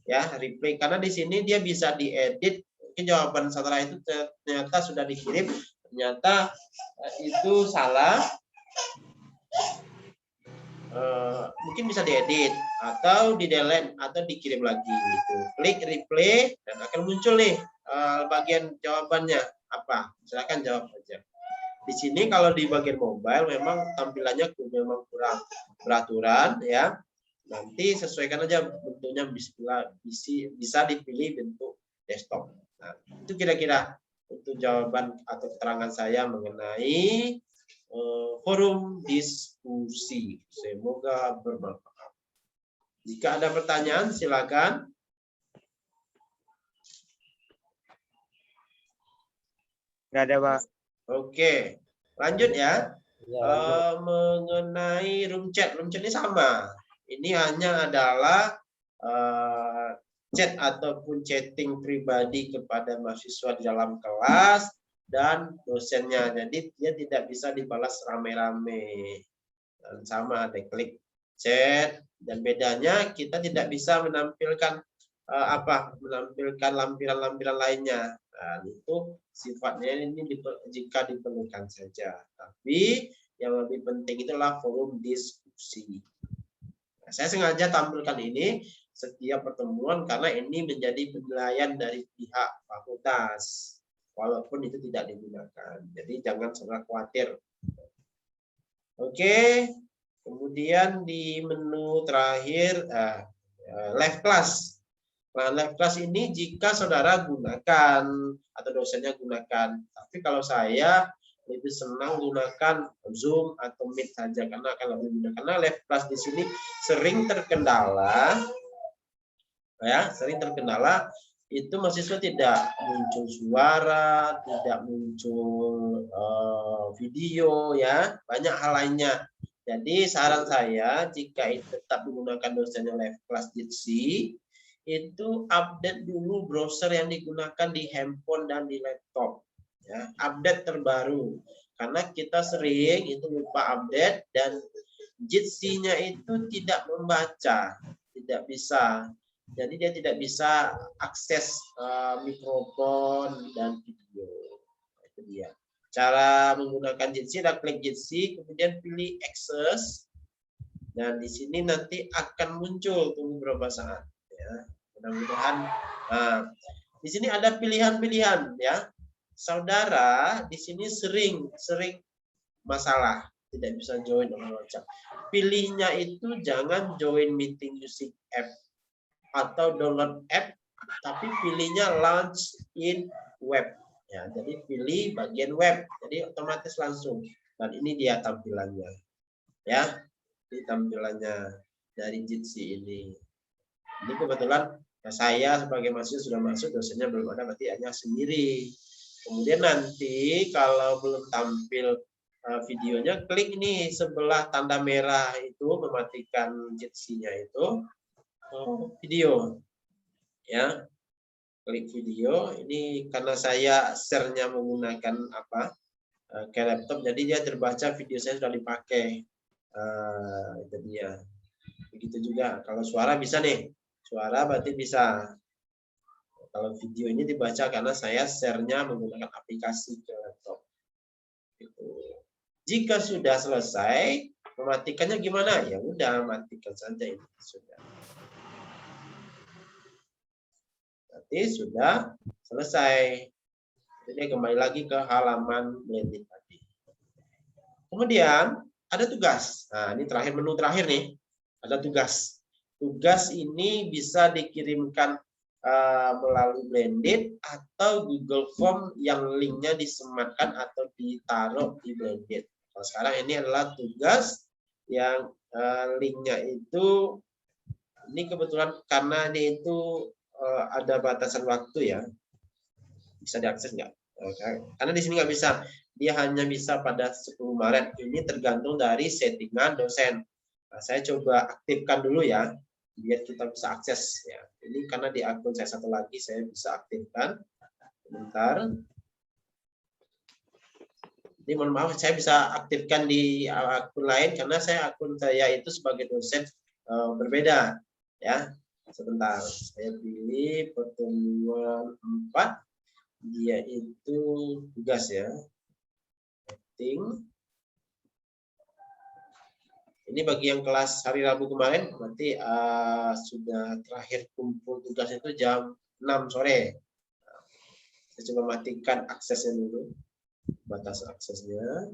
ya, replay, karena di sini dia bisa diedit. Mungkin jawaban saudara itu ternyata sudah dikirim, ternyata itu salah, mungkin bisa diedit atau di delete atau dikirim lagi gitu. Klik replay dan akan muncul nih bagian jawabannya apa. Silakan jawab aja. Di sini kalau di bagian mobile memang tampilannya memang kurang beraturan, ya. Nanti sesuaikan aja bentuknya, bisa dipilih bentuk desktop. Nah, itu kira-kira untuk jawaban atau keterangan saya mengenai forum diskusi. Semoga bermanfaat. Jika ada pertanyaan, silakan. Nggak ada, Pak. Oke, lanjut ya. Ya, lanjut. Mengenai room chat ini sama. Ini hanya adalah chat ataupun chatting pribadi kepada mahasiswa di dalam kelas dan dosennya. Jadi dia tidak bisa dibalas rame-rame. Dan sama ada klik chat, dan bedanya kita tidak bisa menampilkan menampilkan lampiran-lampiran lainnya. Nah, itu sifatnya ini jika diperlukan saja. Tapi yang lebih penting itulah forum diskusi. Nah, saya sengaja tampilkan ini setiap pertemuan karena ini menjadi penilaian dari pihak fakultas, walaupun itu tidak digunakan. Jadi jangan sangat khawatir. Oke, kemudian di menu terakhir live class. Nah, live class ini jika saudara gunakan atau dosennya gunakan. Tapi kalau saya lebih senang gunakan Zoom atau Meet saja karena akan lebih mudah. Karena live class di sini sering terkendala, ya, itu mahasiswa tidak muncul suara, tidak muncul video, ya, banyak hal lainnya. Jadi saran saya jika tetap menggunakan dosennya live class Jitsi, itu update dulu browser yang digunakan di handphone dan di laptop, ya, update terbaru, karena kita sering itu lupa update dan Jitsi-nya itu tidak membaca, tidak bisa, jadi dia tidak bisa akses mikrofon dan video. Itu dia cara menggunakan Jitsi. Kita klik Jitsi, kemudian pilih access, dan di sini nanti akan muncul tunggu beberapa saat, ya. Mudah-mudahan. Nah, di sini ada pilihan-pilihan, ya. Saudara di sini sering masalah tidak bisa join dengan WhatsApp. Pilihnya itu jangan join meeting using app atau download app, tapi pilihnya launch in web. Ya, jadi pilih bagian web, jadi otomatis langsung. Dan ini dia tampilannya, ya. Ini tampilannya dari Jitsi ini. Ini kebetulan saya sebagai mahasiswa sudah masuk, dosennya belum ada, berarti hanya sendiri. Kemudian nanti kalau belum tampil videonya, klik ini sebelah tanda merah itu, mematikan Jitsi-nya itu, video, ya. Klik video. Ini karena saya share-nya menggunakan ke laptop, jadi dia terbaca video saya sudah dipakai. Itu dia. Begitu juga kalau suara bisa nih. Suara berarti bisa. Kalau video ini dibaca karena saya share-nya menggunakan aplikasi ke laptop. Jika sudah selesai, Mematikannya gimana? Ya udah, matikan saja ini sudah. Berarti sudah selesai. Jadi kembali lagi ke halaman blended tadi. Kemudian ada tugas. Nah, ini terakhir, menu terakhir nih. Ada tugas. Tugas ini bisa dikirimkan melalui blended atau Google Form yang linknya disematkan atau ditaruh di blended. Nah, sekarang ini adalah tugas yang linknya itu, ini kebetulan karena dia itu ada batasan waktu ya, bisa diakses nggak? Karena di sini nggak bisa, dia hanya bisa pada 10 Maret. Ini tergantung dari settingan dosen. Nah, saya coba aktifkan dulu ya, biar kita bisa akses ya. Ini karena di akun saya satu lagi saya bisa aktifkan. Bentar. Ini mohon maaf, saya bisa aktifkan di akun lain karena akun saya itu sebagai dosen berbeda ya. Sebentar, saya pilih pertemuan 4, dia itu tugas ya. Setting. Ini bagi yang kelas hari Rabu kemarin, berarti sudah terakhir kumpul tugas itu jam 6 sore. Nah, saya coba matikan aksesnya dulu, batas aksesnya.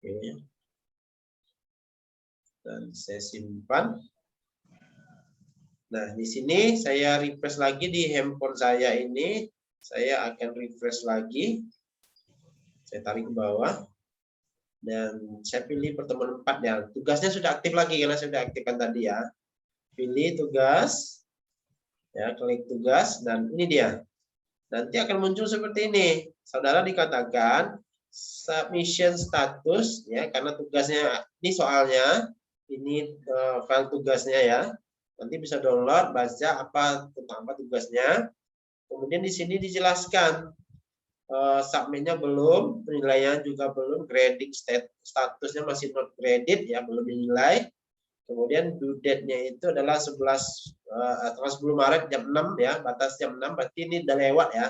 Oke. Dan saya simpan. Nah, di sini saya refresh lagi di handphone saya ini. Saya akan refresh lagi. Saya tarik ke bawah. Dan saya pilih pertemuan 4 ya. Tugasnya sudah aktif lagi karena saya sudah aktifkan tadi ya. Pilih tugas. Ya, klik tugas dan ini dia. Nanti akan muncul seperti ini. Saudara dikatakan submission status ya, karena tugasnya ini soalnya ini file tugasnya ya. Nanti bisa download, baca tentang apa tugasnya. Kemudian di sini dijelaskan submitnya belum, penilaian juga belum, grading statusnya masih not graded ya, belum dinilai. Kemudian due date-nya itu adalah 10 Maret jam 6 ya, batas jam 6, berarti ini udah lewat ya.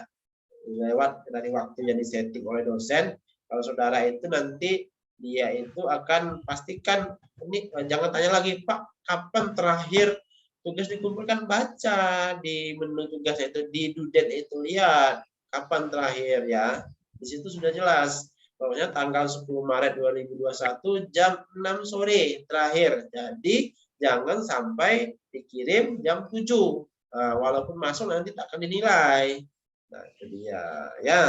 Lewat dari waktu yang disetting oleh dosen. Kalau saudara itu nanti dia itu akan pastikan ini, jangan tanya lagi, Pak, kapan terakhir tugas dikumpulkan, baca di menu tugas itu, di due date itu lihat kapan terakhir ya. Di situ sudah jelas. Pokoknya tanggal 10 Maret 2021 jam 6 sore terakhir. Jadi jangan sampai dikirim jam 7. Walaupun masuk nanti tak akan dinilai. Nah, itu dia ya.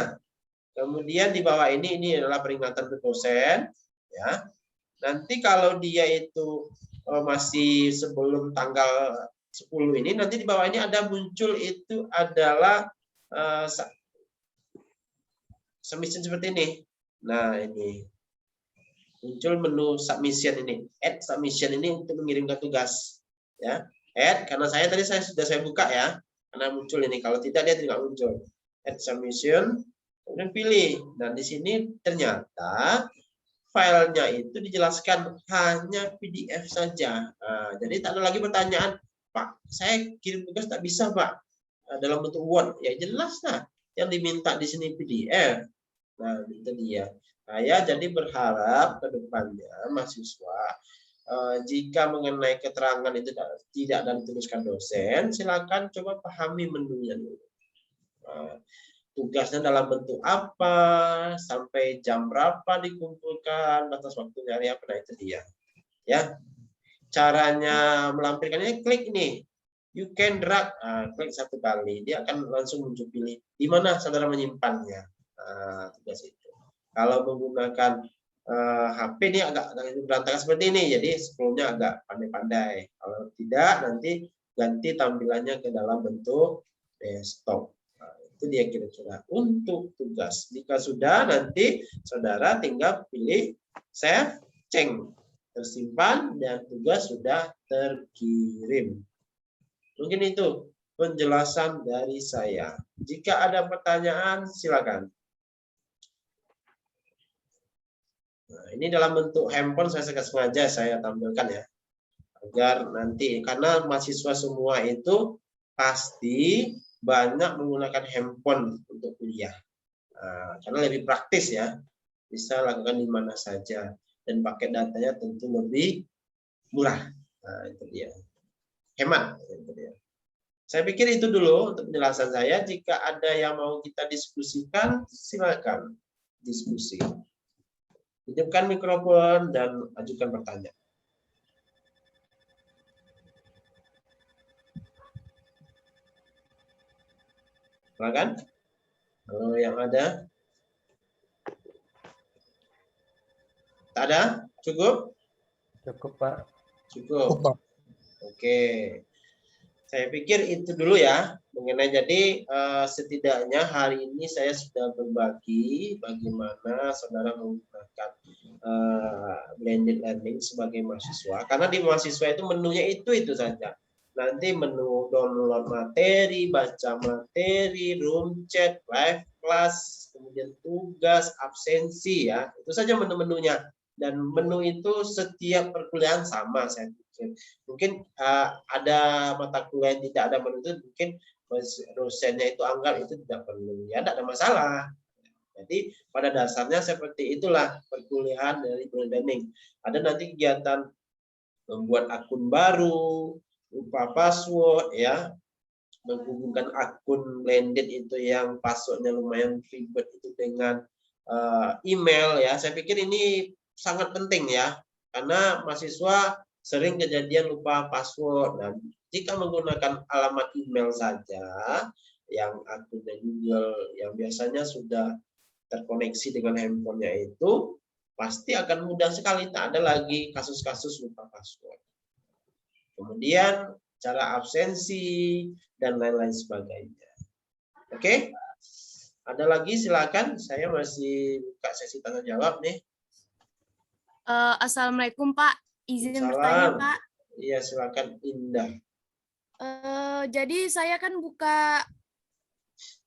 Kemudian di bawah ini adalah peringatan ke dosen ya. Nanti kalau dia itu masih sebelum tanggal 10 ini, nanti di bawah ini ada muncul itu adalah submission seperti ini. Nah, ini muncul menu submission ini. Add submission ini untuk mengirimkan tugas. Ya, add karena tadi sudah buka ya. Karena muncul ini. Kalau tidak dia tidak muncul. Add submission, kemudian pilih. Dan di sini ternyata filenya itu dijelaskan hanya PDF saja. Nah, jadi tak ada lagi pertanyaan, Pak, saya kirim tugas tak bisa, Pak, dalam bentuk Word. Ya jelas lah. Yang diminta di sini PDF. Nah, itu dia. Saya jadi berharap ke depannya mahasiswa jika mengenai keterangan itu tidak dan dituliskan dosen, silakan coba pahami menunya dulu. Tugasnya dalam bentuk apa, sampai jam berapa dikumpulkan, batas waktunya hari apa, nah itu dia. Ya. Caranya melampirkannya klik ini. You can drag, klik satu kali, dia akan langsung muncul pilih di mana saudara menyimpannya. Tugas itu. Kalau menggunakan HP ini agak berantakan seperti ini, jadi scrollnya agak pandai-pandai. Kalau tidak, nanti ganti tampilannya ke dalam bentuk desktop. Nah, itu dia kira-kira untuk tugas. Jika sudah, nanti saudara tinggal pilih save, change, tersimpan, dan tugas sudah terkirim. Mungkin itu penjelasan dari saya. Jika ada pertanyaan, silakan. Nah, ini dalam bentuk handphone saya sengaja saya tampilkan ya. Agar nanti, karena mahasiswa semua itu pasti banyak menggunakan handphone untuk kuliah. Karena lebih praktis ya. Bisa lakukan di mana saja. dan paket datanya tentu lebih murah. Nah, itu dia. Hemat. Itu dia. Saya pikir itu dulu untuk penjelasan saya. Jika ada yang mau kita diskusikan, silakan diskusi. Hidupkan mikrofon dan ajukan pertanyaan. Silakan. Kalau yang ada, tak ada? Cukup? Cukup, Pak. Cukup. Oke. Saya pikir itu dulu ya mengenai jadi setidaknya hari ini saya sudah berbagi bagaimana saudara menggunakan blended learning sebagai mahasiswa, karena di mahasiswa itu menunya itu saja. Nanti menu download materi, baca materi, room chat, live class, kemudian tugas, absensi ya, itu saja menu-menunya. Dan menu itu setiap perkuliahan sama saya pikir. Mungkin ada mata kuliah yang tidak ada menu itu, mungkin dosennya itu anggap itu tidak perlu, ya tidak ada masalah. Jadi pada dasarnya seperti itulah perkuliahan dari blended learning. Ada nanti kegiatan membuat akun baru, lupa password ya, menghubungkan akun blended itu yang passwordnya lumayan ribet itu dengan email ya. Saya pikir ini sangat penting ya, karena mahasiswa sering kejadian lupa password, dan jika menggunakan alamat email saja yang akunnya Google yang biasanya sudah terkoneksi dengan handphonenya itu, pasti akan mudah sekali, tak ada lagi kasus-kasus lupa password. Kemudian cara absensi dan lain-lain sebagainya. Oke, ada lagi silakan, saya masih buka sesi tanya jawab nih. Assalamualaikum Pak, izin Salam. bertanya Pak. Iya silakan Indah. Jadi saya kan buka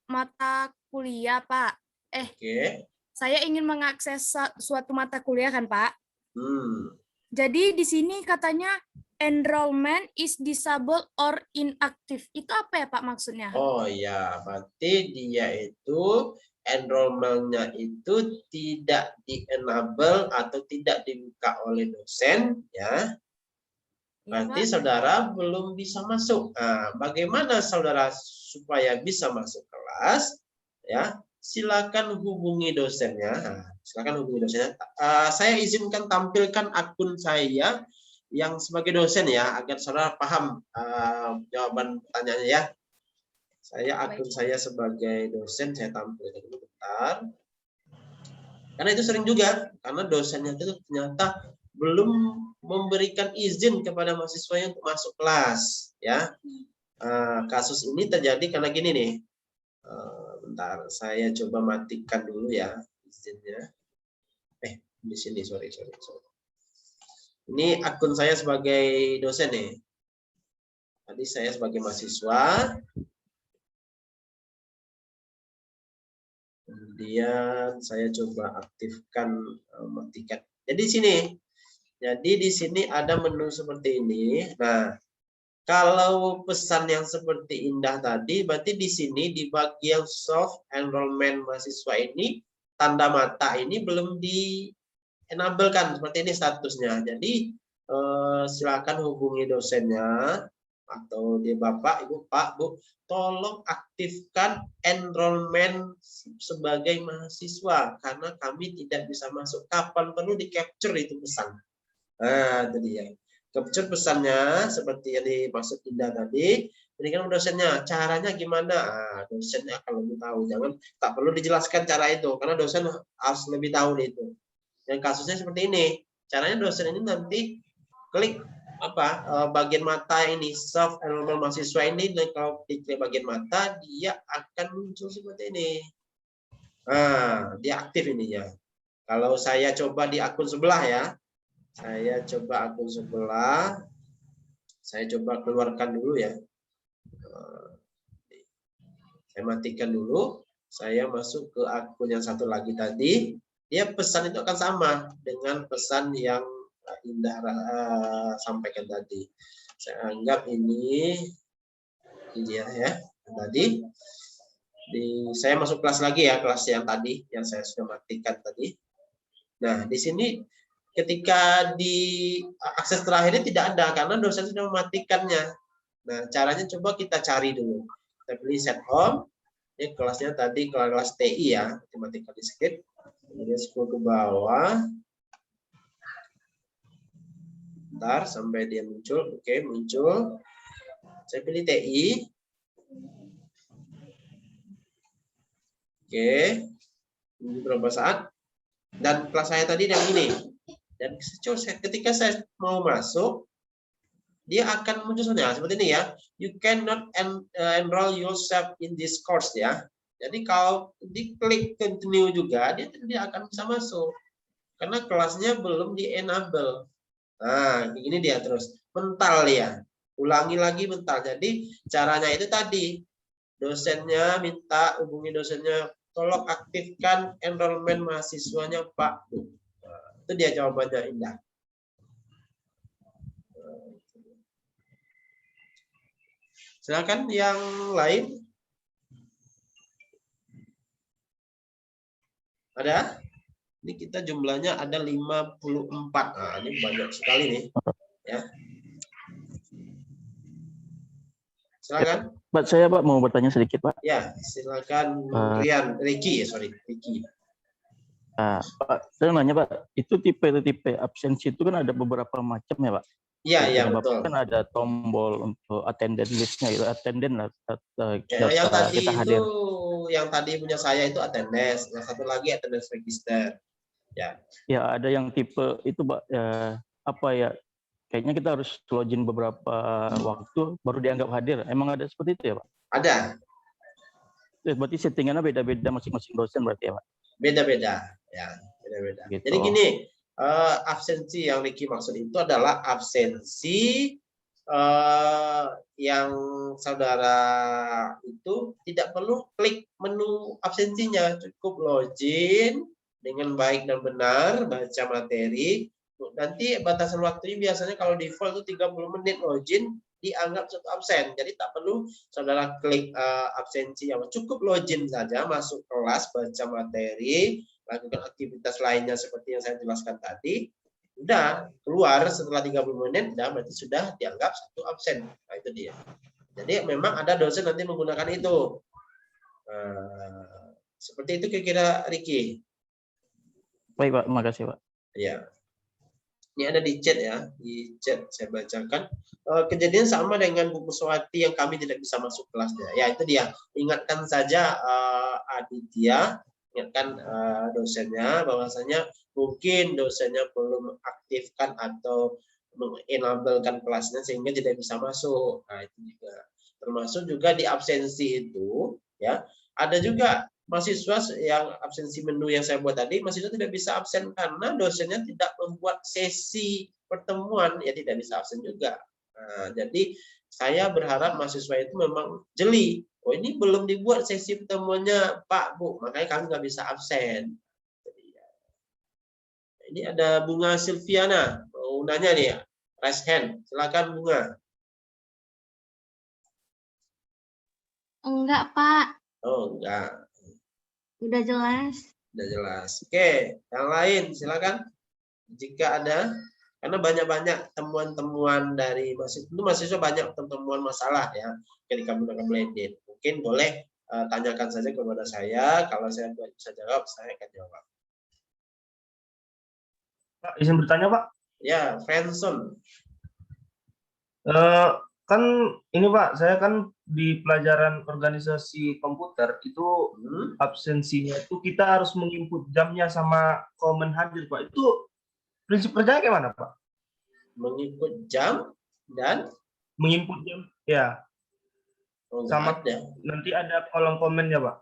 mata kuliah Pak. Oke. Saya ingin mengakses suatu mata kuliah kan Pak. Jadi di sini katanya enrollment is disabled or inactive. Itu apa ya Pak maksudnya? Oh ya, berarti dia itu enrollment-nya itu tidak di-enable atau tidak dibuka oleh dosen ya. Berarti saudara belum bisa masuk. Nah, bagaimana saudara supaya bisa masuk kelas? Ya, silakan hubungi dosennya. Nah, silakan hubungi dosennya. Saya izinkan tampilkan akun saya yang sebagai dosen ya, agar saudara paham jawaban pertanyaannya ya. Akun saya sebagai dosen saya tampilkan dulu bentar. Karena itu sering juga, karena dosennya itu ternyata belum memberikan izin kepada mahasiswanya untuk masuk kelas ya. Kasus ini terjadi karena gini nih. Bentar, saya coba matikan dulu ya izinnya. Di sini sorry. Ini akun saya sebagai dosen nih. Tadi saya sebagai mahasiswa. Kemudian saya coba aktifkan matikan. Jadi di sini ada menu seperti ini. Nah, kalau pesan yang seperti Indah tadi, berarti di sini di bagian soft enrollment mahasiswa ini tanda mata ini belum di-enablekan seperti ini statusnya. Jadi silakan hubungi dosennya atau dia Bapak, Ibu, Pak, Bu, tolong aktifkan enrollment sebagai mahasiswa karena kami tidak bisa masuk. Kapan perlu di capture itu pesan. Nah, itu dia. Capture pesannya seperti yang dimaksud Indah tadi. Berikan dosennya. Caranya gimana? Dosennya akan lebih tahu. Tak perlu dijelaskan cara itu karena dosen harus lebih tahu itu. Dan kasusnya seperti ini. Caranya dosen ini nanti klik bagian mata ini soft enrollment mahasiswa ini, dan kalau diklik bagian mata dia akan muncul seperti ini. Dia aktif ininya. Kalau saya coba di akun sebelah ya, saya coba akun sebelah, saya coba keluarkan dulu ya, saya matikan dulu, saya masuk ke akun yang satu lagi tadi. Dia pesan itu akan sama dengan pesan yang Indah sampaikan tadi. Saya anggap ini dia ya tadi. Saya masuk kelas lagi ya, kelas yang tadi yang saya sudah matikan tadi. Nah, di sini ketika di akses terakhirnya tidak ada karena dosen sudah mematikannya. Nah, caranya coba kita cari dulu. Kita pilih set home. Ini kelasnya tadi kelas TI ya, matematika diskrit. Kemudian scroll ke bawah. Bentar sampai dia muncul. Oke, muncul. Saya pilih TI. Oke. Ini berapa saat? Dan kelas saya tadi yang ini. Dan ketika saya mau masuk, dia akan muncul seperti ini ya. You cannot enroll yourself in this course ya. Jadi kalau diklik continue juga, dia tidak akan bisa masuk. Karena kelasnya belum di-enable. Nah, ini dia terus. Mental ya. Ulangi lagi mental. Jadi caranya itu tadi. Dosennya minta, hubungi dosennya, tolong aktifkan enrollment mahasiswanya Pak. Nah, itu dia jawabannya Indah. Silakan yang lain. Ada? Ini kita jumlahnya ada 54. Nah, ini banyak sekali nih. Ya. Silakan. Pak, saya Pak mau bertanya sedikit Pak. Ya, silakan Ricky. Pak, saya nanya Pak, itu tipe absensi itu kan ada beberapa macam ya Pak? Iya, betul. Kan ada tombol untuk attendance list-nya itu attendance yang tadi kita hadir. Yang tadi punya saya itu attendance, yang satu lagi attendance register. Ya. Ya, ada yang tipe itu Pak, apa ya? Kayaknya kita harus login beberapa waktu baru dianggap hadir. Emang ada seperti itu ya Pak? Ada. Berarti settingannya beda-beda masing-masing dosen berarti ya Pak? Beda-beda, ya, beda-beda. Gitu. Jadi gini, absensi yang Ricky maksud itu adalah absensi yang saudara itu tidak perlu klik menu absensinya, cukup login dengan baik dan benar, baca materi. Nanti batasan waktunya biasanya kalau default itu 30 menit login, dianggap satu absen. Jadi tak perlu saudara klik absensi, cukup login saja, masuk kelas, baca materi, lakukan aktivitas lainnya seperti yang saya jelaskan tadi. Udah keluar setelah 30 menit, berarti sudah dianggap satu absen. Nah, itu dia. Jadi memang ada dosen nanti menggunakan itu. Seperti itu kira-kira Ricky. Baik Pak, makasih Pak. Ya. Ini ada di chat ya, di chat saya bacakan. Kejadian sama dengan Bu Puswati yang kami tidak bisa masuk kelasnya. Ya itu dia. Ingatkan saja Aditya, ingatkan dosennya bahwasanya mungkin dosennya belum aktifkan atau mengenablekan kelasnya sehingga tidak bisa masuk. Nah itu juga. Termasuk juga di absensi itu, ya ada juga mahasiswa yang absensi menu yang saya buat tadi, mahasiswa tidak bisa absen karena dosennya tidak membuat sesi pertemuan, ya tidak bisa absen juga. Nah, jadi saya berharap mahasiswa itu memang jeli. Oh ini belum dibuat sesi pertemuannya Pak Bu, makanya kami nggak bisa absen. Ini ada Bunga Silviana, mau nanya nih ya, raise hand, silakan Bunga. Enggak, Pak. Oh enggak. Udah jelas. Sudah jelas. Oke, yang lain silakan. Jika ada, karena banyak-banyak temuan-temuan dari mahasiswa banyak temuan masalah ya ketika menggunakan blended. Mungkin boleh tanyakan saja kepada saya. Kalau saya bisa jawab, saya akan jawab. Pak, izin bertanya Pak. Ya, Friendson. Kan ini Pak, saya kan di pelajaran organisasi komputer itu absensinya itu kita harus menginput jamnya sama komen hadir Pak. Itu prinsip kerjanya kayak mana Pak? Menginput jam dan menginput jam ya. Oh, sama ada. Nanti ada kolom komennya Pak.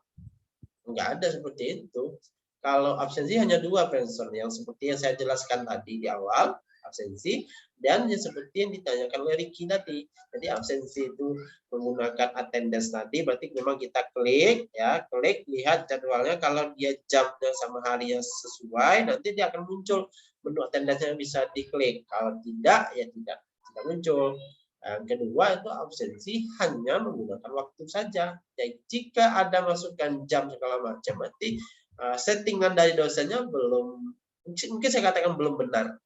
Enggak ada seperti itu. Kalau absensi hanya dua, Friendson, yang seperti yang saya jelaskan tadi di awal, absensi, dan yang seperti yang ditanyakan oleh Ricky tadi. Jadi absensi itu menggunakan attendance tadi, berarti memang kita klik, ya, klik, lihat jadwalnya. Kalau dia jamnya sama harinya sesuai, nanti dia akan muncul menu attendance yang bisa diklik. Kalau tidak, ya tidak muncul. Yang kedua itu absensi hanya menggunakan waktu saja. Jadi jika ada masukkan jam segala macam, berarti settingan dari dosennya belum mungkin saya katakan belum benar.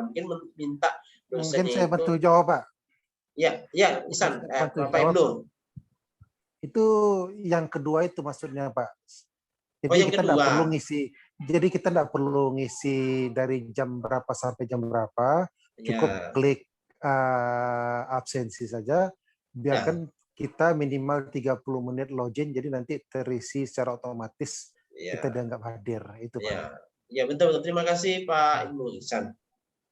Mungkin minta Mungkin dosennya saya itu. bantu jawab, Pak. Ya, Isan, Bantu Pak jawab. Ibnu. Itu yang kedua itu maksudnya, Pak. Jadi yang kita tidak kedua. perlu ngisi. Jadi kita tidak perlu ngisi dari jam berapa sampai jam berapa. Cukup Ya. klik absensi saja. Biarkan kita minimal 30 menit login. Jadi nanti terisi secara otomatis. Ya. Kita dianggap hadir. Itu, Pak. Ya, betul. Terima kasih Pak Ibnu Ihsan.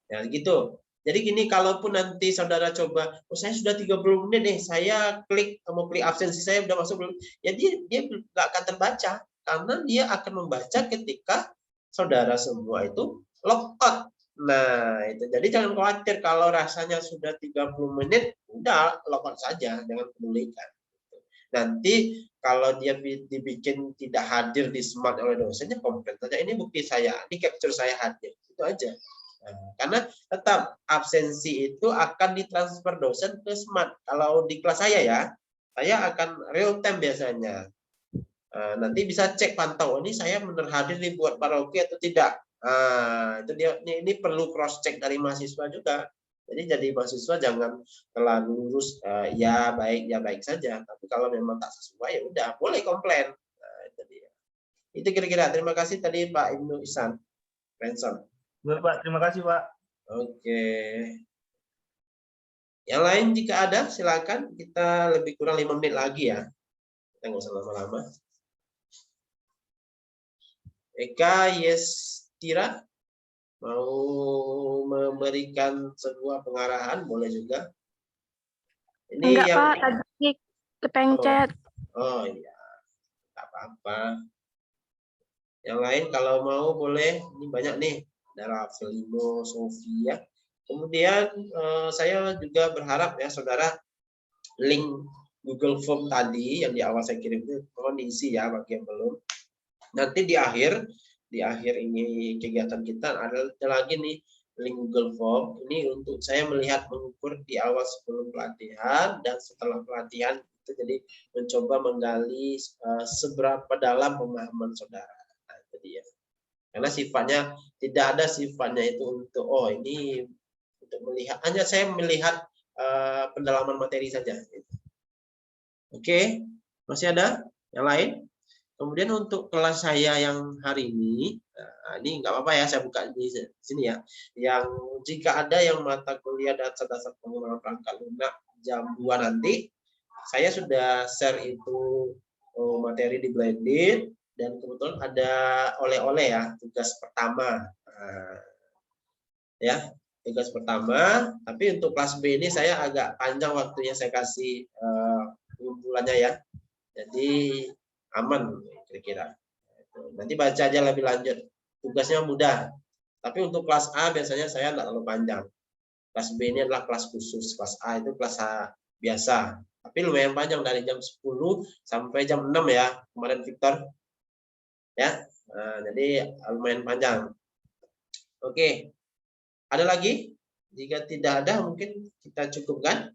Ya, gitu. Jadi gini, kalaupun nanti saudara coba, saya sudah 30 menit nih, saya mau klik absensi saya udah masuk belum? Ya dia nggak akan terbaca, karena dia akan membaca ketika saudara semua itu log out. Nah, itu. Jadi jangan khawatir kalau rasanya sudah 30 menit, udah log out saja, jangan pedulikan. Nanti kalau dia dibikin tidak hadir di Smart oleh dosennya, komplain saja. Ini bukti saya, ini capture saya hadir. Itu aja. Nah, karena tetap absensi itu akan ditransfer dosen ke Smart. Kalau di kelas saya ya, saya akan real time biasanya. Nanti bisa cek pantau, ini saya benar hadir di buat paroki atau tidak. Itu dia, ini perlu cross check dari mahasiswa juga. Jadi jadi mahasiswa jangan terlalu lurus ya baik saja. Tapi kalau memang tak sesuai ya udah boleh komplain. Itu dia. Itu kira-kira. Terima kasih tadi Pak Ibnu Ihsan. Ransom. Baik, Pak. Terima kasih, Pak. Oke. Yang lain jika ada silakan. Kita lebih kurang 5 menit lagi ya. Kita nggak usah lama-lama. Eka Yestira mau memberikan sebuah pengarahan boleh juga. Ini Enggak, yang Pak. Tadi kepencet. Oh iya, tak apa-apa. Yang lain kalau mau boleh. Ini banyak nih. Ada Rafelino, Sofia. Kemudian saya juga berharap ya saudara link Google Form tadi yang di awal saya kirim itu mohon diisi ya bagi yang belum. Nanti di akhir ini kegiatan kita ada lagi nih link Google Form. Ini untuk saya melihat mengukur di awal sebelum pelatihan dan setelah pelatihan itu jadi mencoba menggali seberapa dalam pemahaman saudara. Nah, itu dia. Karena sifatnya tidak ada sifatnya itu untuk ini untuk melihat, hanya saya melihat pendalaman materi saja. Oke, masih ada yang lain? Kemudian untuk kelas saya yang hari ini nggak apa-apa ya saya buka di sini ya. Yang jika ada yang mata kuliah dasar-dasar pengembangan perangkat lunak jam 2 nanti, saya sudah share itu materi di Blended. Dan kebetulan ada oleh-oleh ya, tugas pertama. Ya, tugas pertama. Tapi untuk kelas B ini saya agak panjang waktunya saya kasih pengumpulannya ya. Jadi aman kira-kira. Nanti baca aja lebih lanjut. Tugasnya mudah. Tapi untuk kelas A biasanya saya tidak terlalu panjang. Kelas B ini adalah kelas khusus. Kelas A itu kelas A biasa. Tapi lumayan panjang dari jam 10 sampai jam 6 ya. Kemarin Victor. Ya, jadi lumayan panjang. Oke, ada lagi? Jika tidak ada, mungkin kita cukupkan.